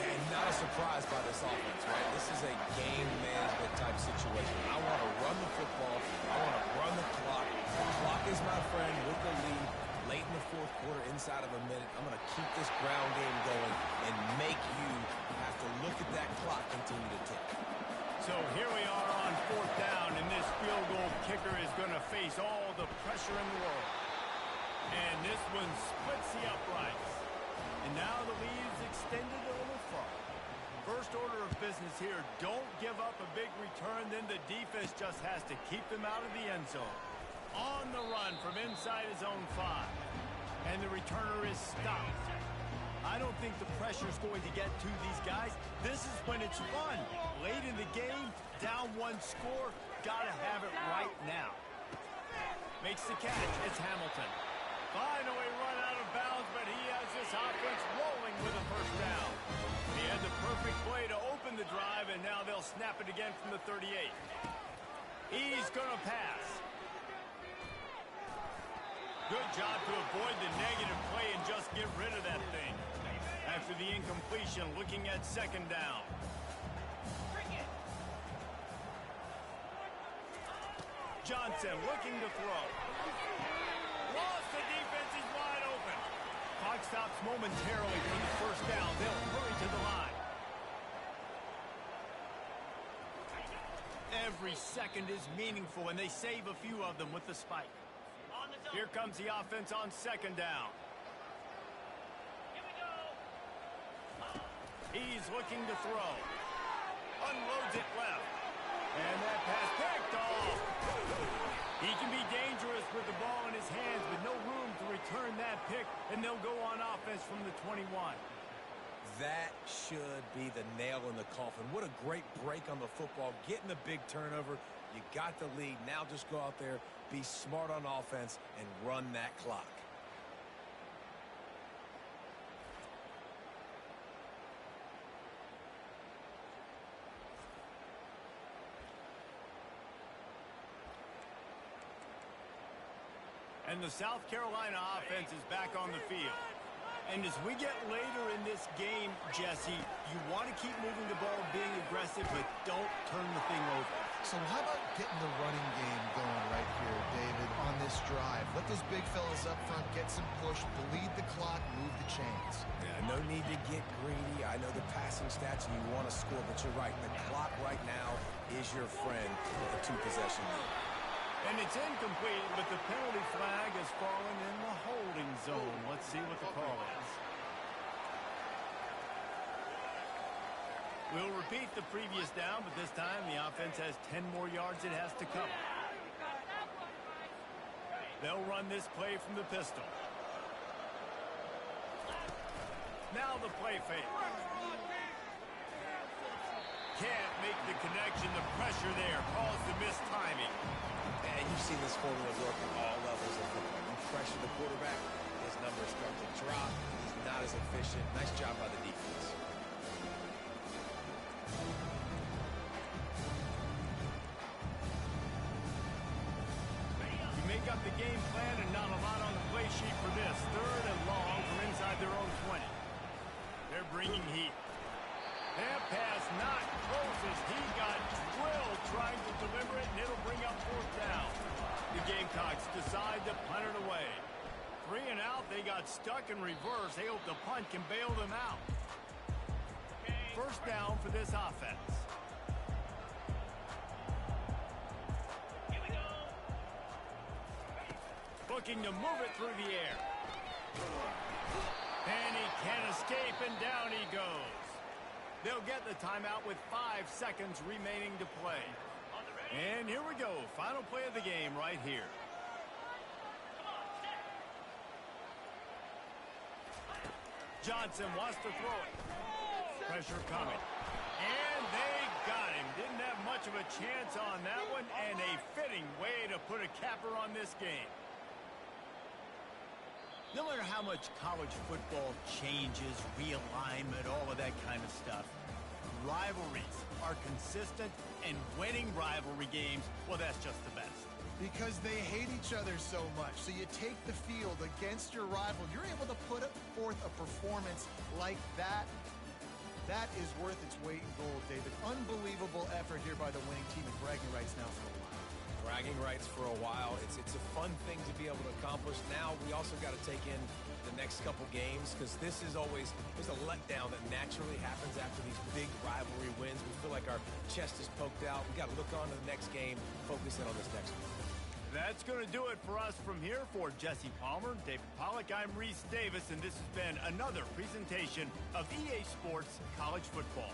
And not a surprise by this offense, right? This is a game management type situation. I want to run the football. I want to run the clock. The clock is my friend with the lead. Late in the 4th quarter, inside of a minute, I'm going to keep this ground game going and make you have to look at that clock continue to tick. So here we are on 4th down, and this field goal kicker is going to face all the pressure in the world. And this one splits the uprights. And now the lead is extended a little far. First order of business here, don't give up a big return, then the defense just has to keep them out of the end zone. On the run from inside his own 5. And the returner is stopped. I don't think the pressure's going to get to these guys. This is when it's fun. Late in the game, down 1 score, gotta have it right now. Makes the catch, it's Hamilton. Finally run out of bounds, but he has this offense rolling with a first down. He had the perfect play to open the drive, and now they'll snap it again from the 38. He's gonna pass. Good job to avoid the negative play and just get rid of that thing. After the incompletion, looking at 2nd down. Johnson looking to throw. Lost the defense, he's wide open. Clock stops momentarily for the first down. They'll hurry to the line. Every second is meaningful, and they save a few of them with the spike. Here comes the offense on second down. He's looking to throw. Unloads it left. And that pass picked off. He can be dangerous with the ball in his hands, but no room to return that pick, and they'll go on offense from the 21. That should be the nail in the coffin. What a great break on the football. Getting the big turnover. You got the lead. Now just go out there, be smart on offense, and run that clock. And the South Carolina offense is back on the field. And as we get later in this game, Jesse, you want to keep moving the ball, being aggressive, but don't turn the thing over. So how about getting the running game going right here, David, on this drive? Let those big fellas up front get some push, bleed the clock, move the chains. Yeah, no need to get greedy. I know the passing stats and you want to score, but you're right. The clock right now is your friend with a two-possession lead. And it's incomplete, but the penalty flag has fallen in the holding zone. Let's see what the call is. We'll repeat the previous down, but this time the offense has 10 more yards it has to cover. They'll run this play from the pistol. Now the play fake. Can't make the connection. The pressure there caused the missed timing. And you've seen this formula work at all levels of football. You pressure the quarterback, his numbers start to drop. He's not as efficient. Nice job by the defense. You make up the game plan and not a lot on the play sheet for this. Third and long from inside their own 20. They're bringing heat. That pass not close as he got drilled trying to deliver it, and it'll bring up fourth down. The Gamecocks decide to punt it away. 3 and out, they got stuck in reverse. They hope the punt can bail them out. First down for this offense. Looking to move it through the air. And he can't escape, and down he goes. They'll get the timeout with 5 seconds remaining to play. And here we go. Final play of the game right here. Johnson wants to throw it. Pressure coming. And they got him. Didn't have much of a chance on that one, and a fitting way to put a capper on this game. No matter how much college football changes, realignment, all of that kind of stuff, rivalries are consistent, and winning rivalry games, well, that's just the best. Because they hate each other so much. So you take the field against your rival. You're able to put forth a performance like that. That is worth its weight in gold, David. Unbelievable effort here by the winning team, and bragging rights now for a while. Bragging rights for a while. It's a fun thing to be able to accomplish. Now we also got to take in the next couple games, because this is always, there's a letdown that naturally happens after these big rivalry wins. We feel like our chest is poked out. We got to look on to the next game, focus in on this next one. That's going to do it for us from here. For Jesse Palmer, David Pollack, I'm Reese Davis, and this has been another presentation of EA Sports College Football.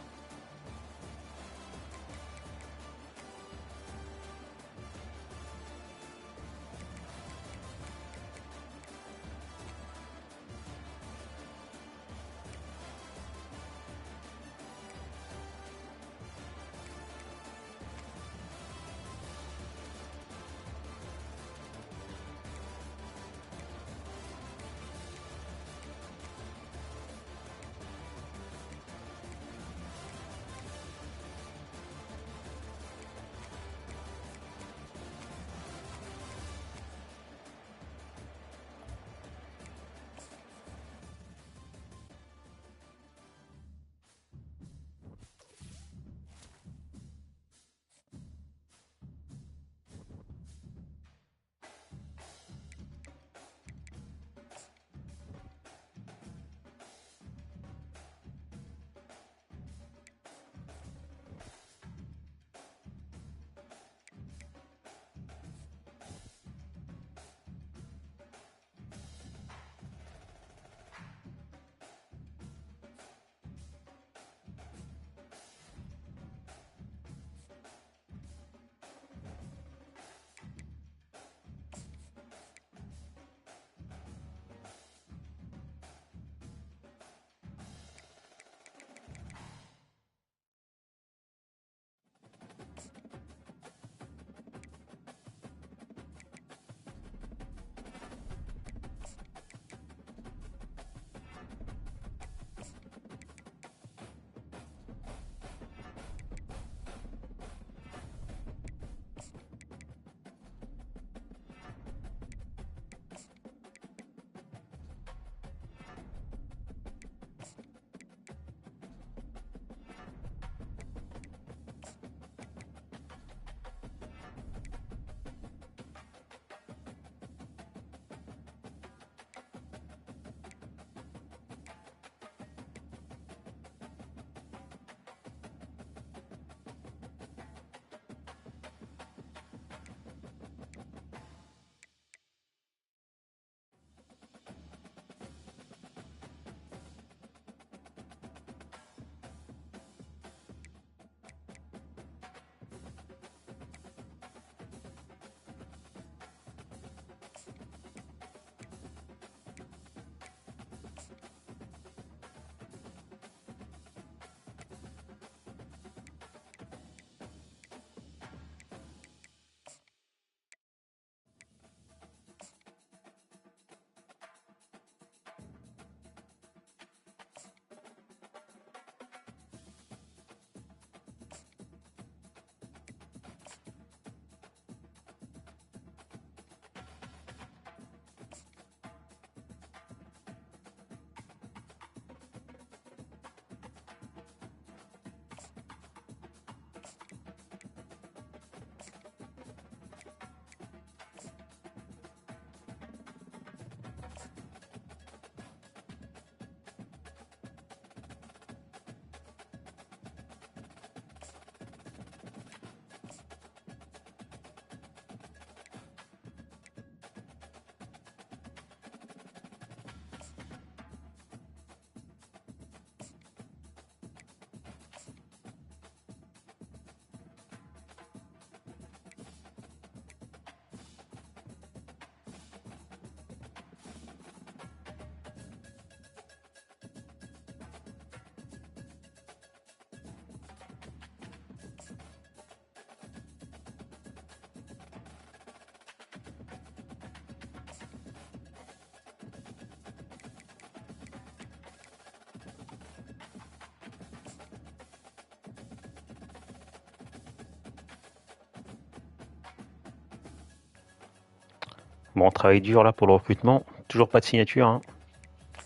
Bon, on travaille dur là pour le recrutement. Toujours pas de signature. Hein.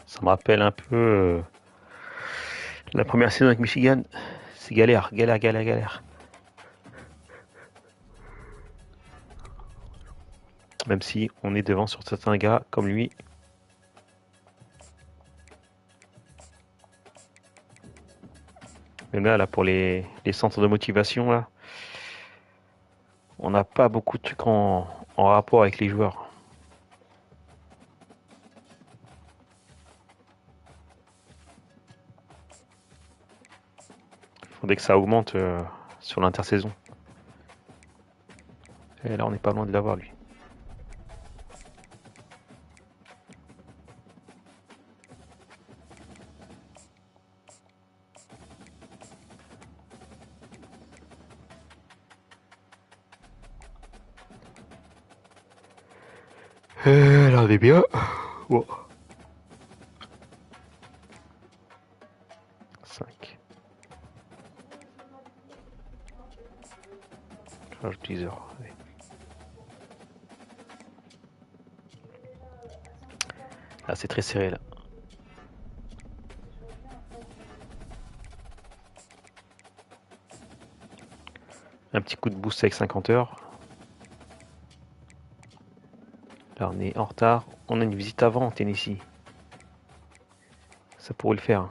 Ça me rappelle un peu la première saison avec Michigan. C'est galère, galère, galère, galère. Même si on est devant sur certains gars comme lui. Même là pour les centres de motivation, là, on n'a pas beaucoup de trucs en rapport avec les joueurs. Il faudrait que ça augmente sur l'intersaison. Et là, on n'est pas loin de l'avoir, lui. Là, on est bien. Wow. 5. Je rajoute 10 heures. Allez. Là, c'est très serré, là. Un petit coup de boost avec 50 heures. Là, on est en retard. On a une visite avant en Tennessee. Ça pourrait le faire.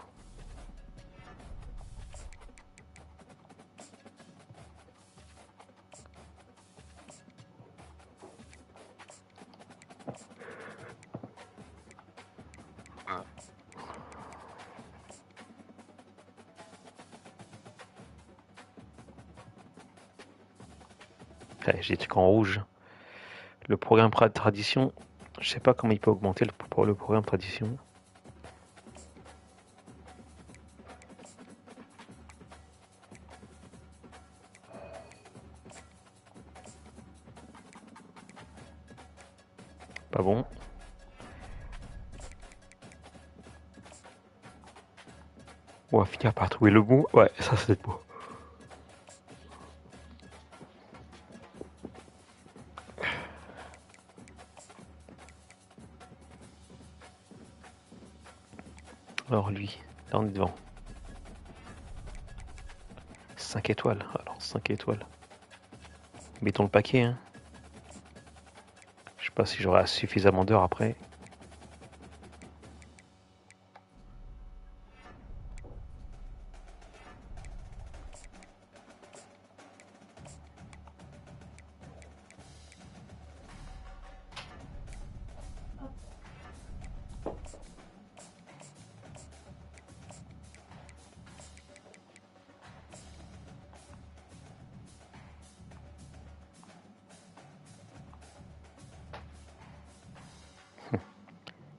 Ouais, j'ai des trucs en rouge. Le programme tradition, je sais pas comment il peut augmenter le programme tradition. Pas bon. On va finir par trouver le bon. Ouais, ça c'est beau. Alors lui, là on est devant. 5 étoiles. Alors 5 étoiles. Mettons le paquet. Hein. Je sais pas si j'aurai suffisamment d'heures après.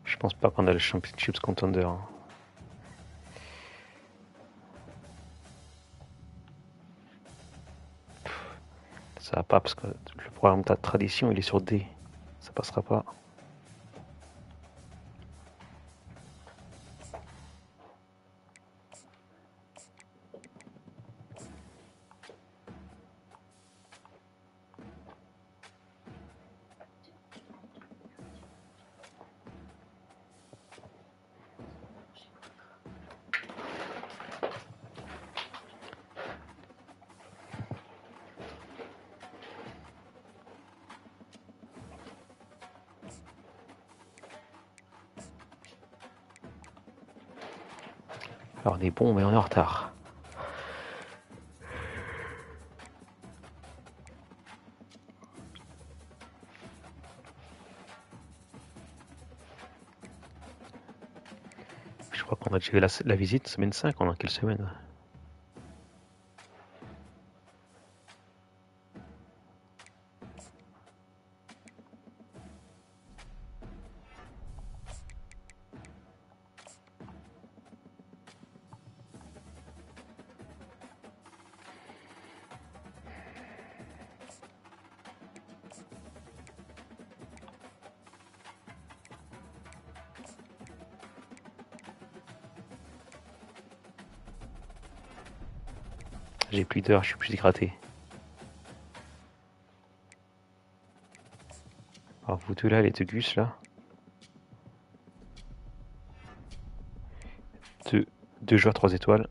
Je pense pas qu'on a le Championships Contender. Hein. Ça va pas parce que le programme de tradition il est sur D. Ça passera pas. Alors on est bon mais on est en retard. Je crois qu'on a déjà eu la visite semaine 5, on a quelle semaine? J'ai plus d'heures, je suis plus hydraté. Bravo. vous deux là, les deux gus là. Deux joueurs 3 étoiles.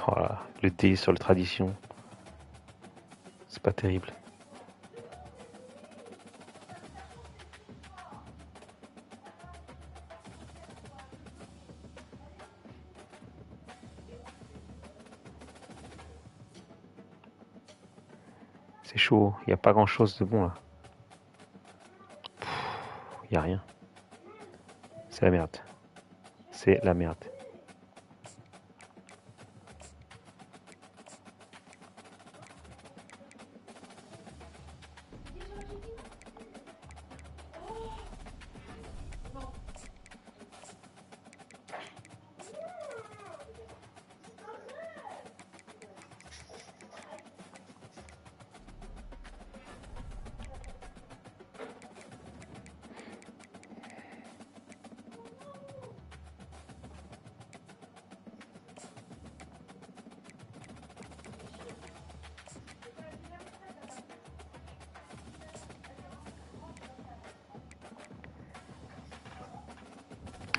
Oh là, le D sur le tradition. C'est pas terrible. C'est chaud, il n'y a pas grand chose de bon là. Il n'y a rien. C'est la merde. C'est la merde.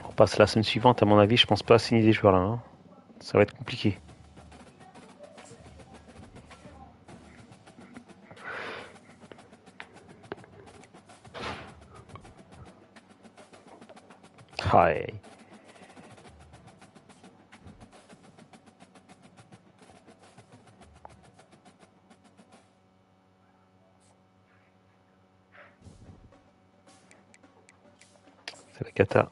On passe la semaine suivante, à mon avis, je pense pas signer des joueurs là. Hein. Ça va être compliqué. Aïe. C'est la cata.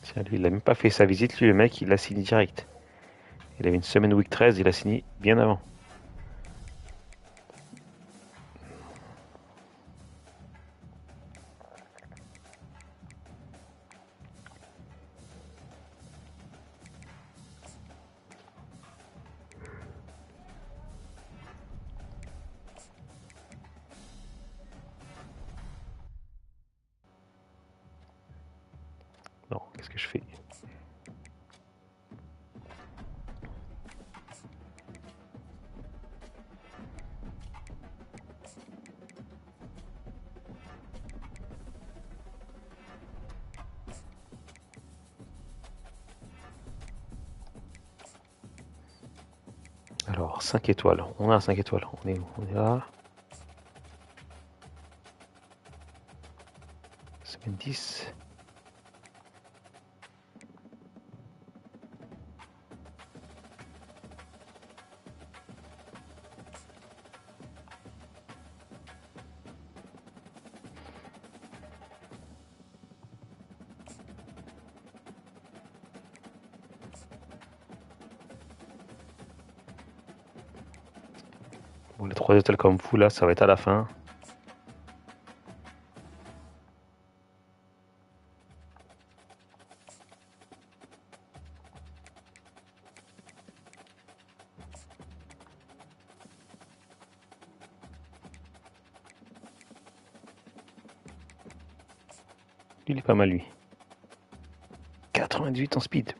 Tiens, lui, il a même pas fait sa visite. Lui, le mec, il l'a signé direct. Il avait une semaine week 13, il a signé bien avant. Non, qu'est-ce que je fais? Alors, 5 étoiles. On a 5 étoiles. On est où? On est là. Semaine 10. Bon, les 3 étoiles comme vous, là, ça va être à la fin. Il est pas mal, lui. 98 en speed.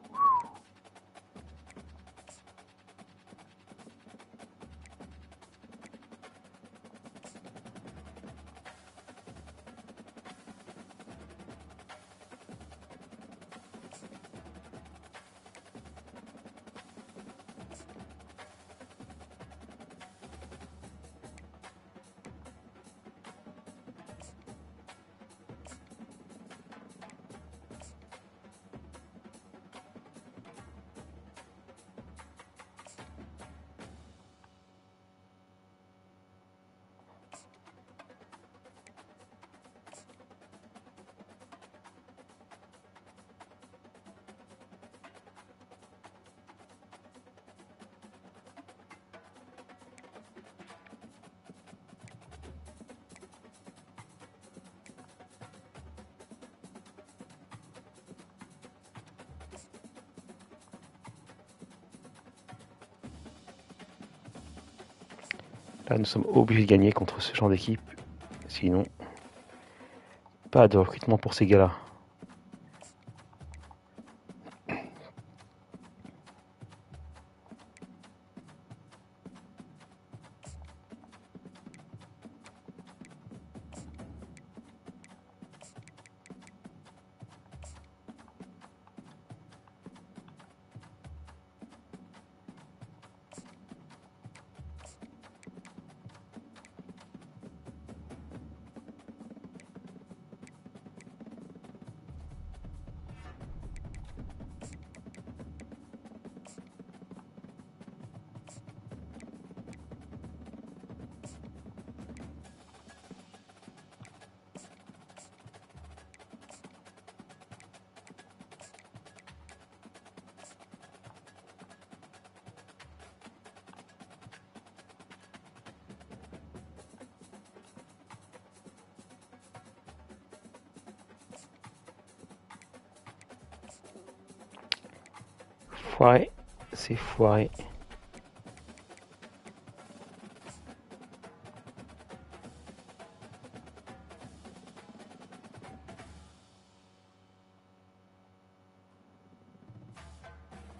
Là, nous sommes obligés de gagner contre ce genre d'équipe. Sinon, pas de recrutement pour ces gars-là. Foiré, c'est foiré.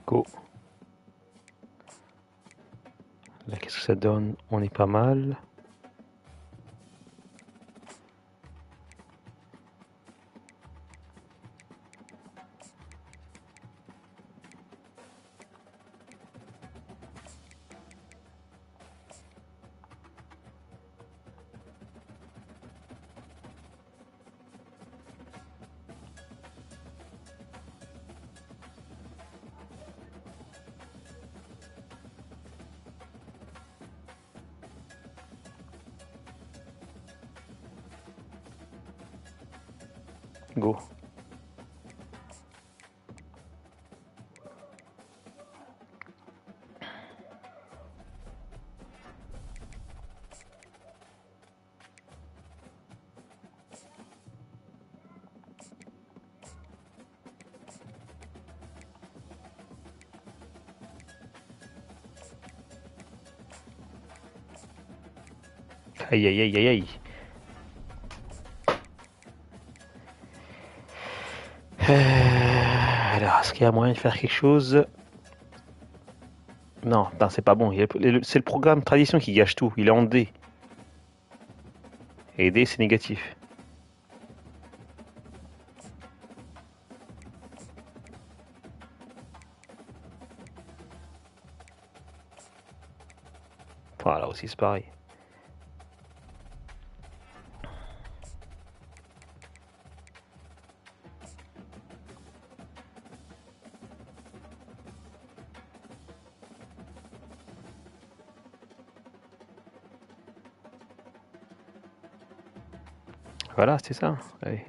Go. Là, qu'est-ce que ça donne? On est pas mal. Go. Aïe aïe aïe aïe aïe. Alors, est-ce qu'il y a moyen de faire quelque chose? Non, putain, c'est pas bon. C'est le programme tradition qui gâche tout. Il est en D. Et D, c'est négatif. Voilà, là aussi c'est pareil. Voilà, c'était ça. Allez.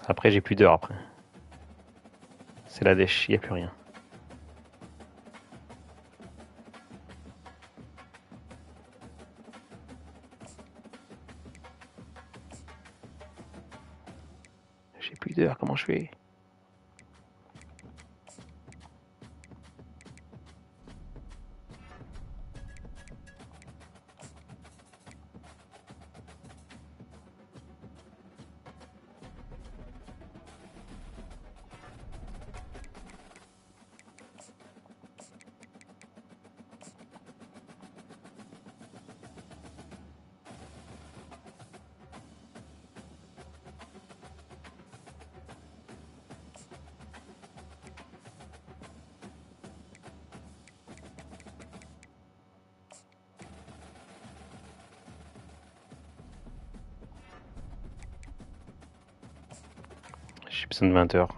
Après, j'ai plus d'heures après. C'est la dèche, il n'y a plus rien. J'ai plus d'heures, comment je fais? J'ai besoin de 20 heures.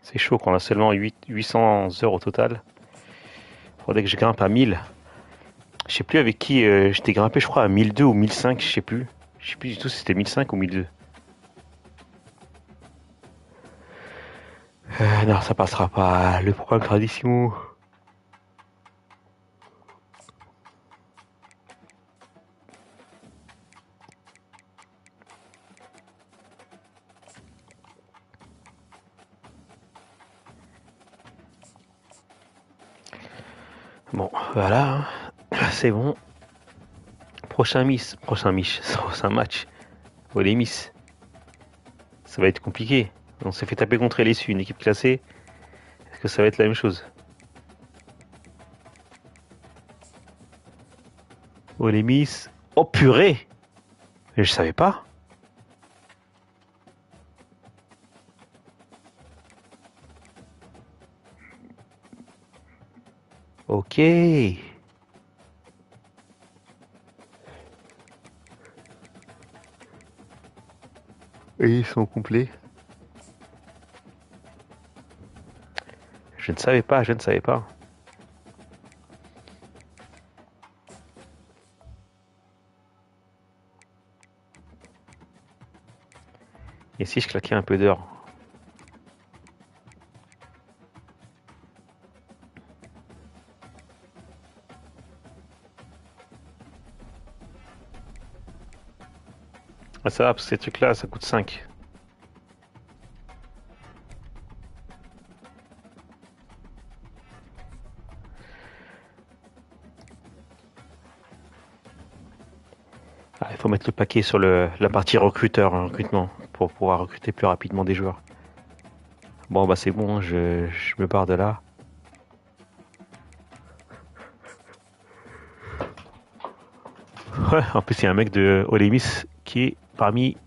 C'est chaud qu'on a seulement 800 heures au total. Faudrait que je grimpe à 1000. Je sais plus avec qui j'étais grimpé, je crois à 1002 ou 1005, je sais plus. Je sais plus du tout si c'était 1005 ou 1002. Non, ça passera pas. Le programme tradition. Bon, voilà. C'est bon. Prochain match. Oh, les Miss. Ça va être compliqué. On s'est fait taper contre LSU, une équipe classée. Est-ce que ça va être la même chose? Oh, les Miss. Oh, purée! Je savais pas. Ok. Et ils sont complets. Je ne savais pas, je ne savais pas. Et si je claquais un peu d'heures? Ah, ça va, parce que ces trucs-là, ça coûte 5. Ah, il faut mettre le paquet sur la partie recrutement, pour pouvoir recruter plus rapidement des joueurs. Bon, bah c'est bon, je me barre de là. Ouais, en plus, il y a un mec de Olemis qui est parmi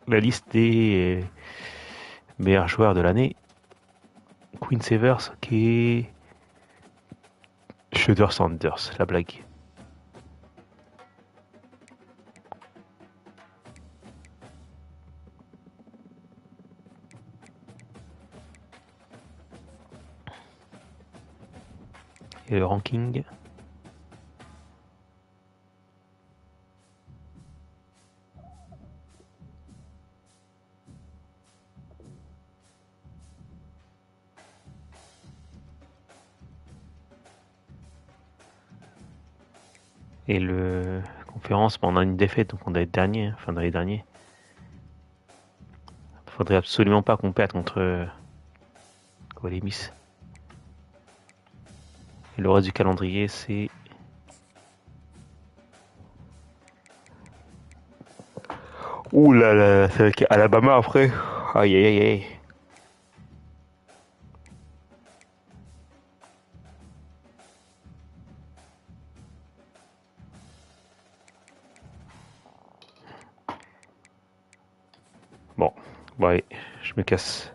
la liste des meilleurs joueurs de l'année. Queen Severs qui est Shudder Sanders, la blague. Et le ranking. Et le conférence, bon, on a une défaite, donc on doit être dernier, enfin dans les derniers. Faudrait absolument pas qu'on perde contre Olemis. Et le reste du calendrier, c'est ouh là là, c'est avec Alabama après. Aïe aïe aïe aïe. Bon, allez, je me casse.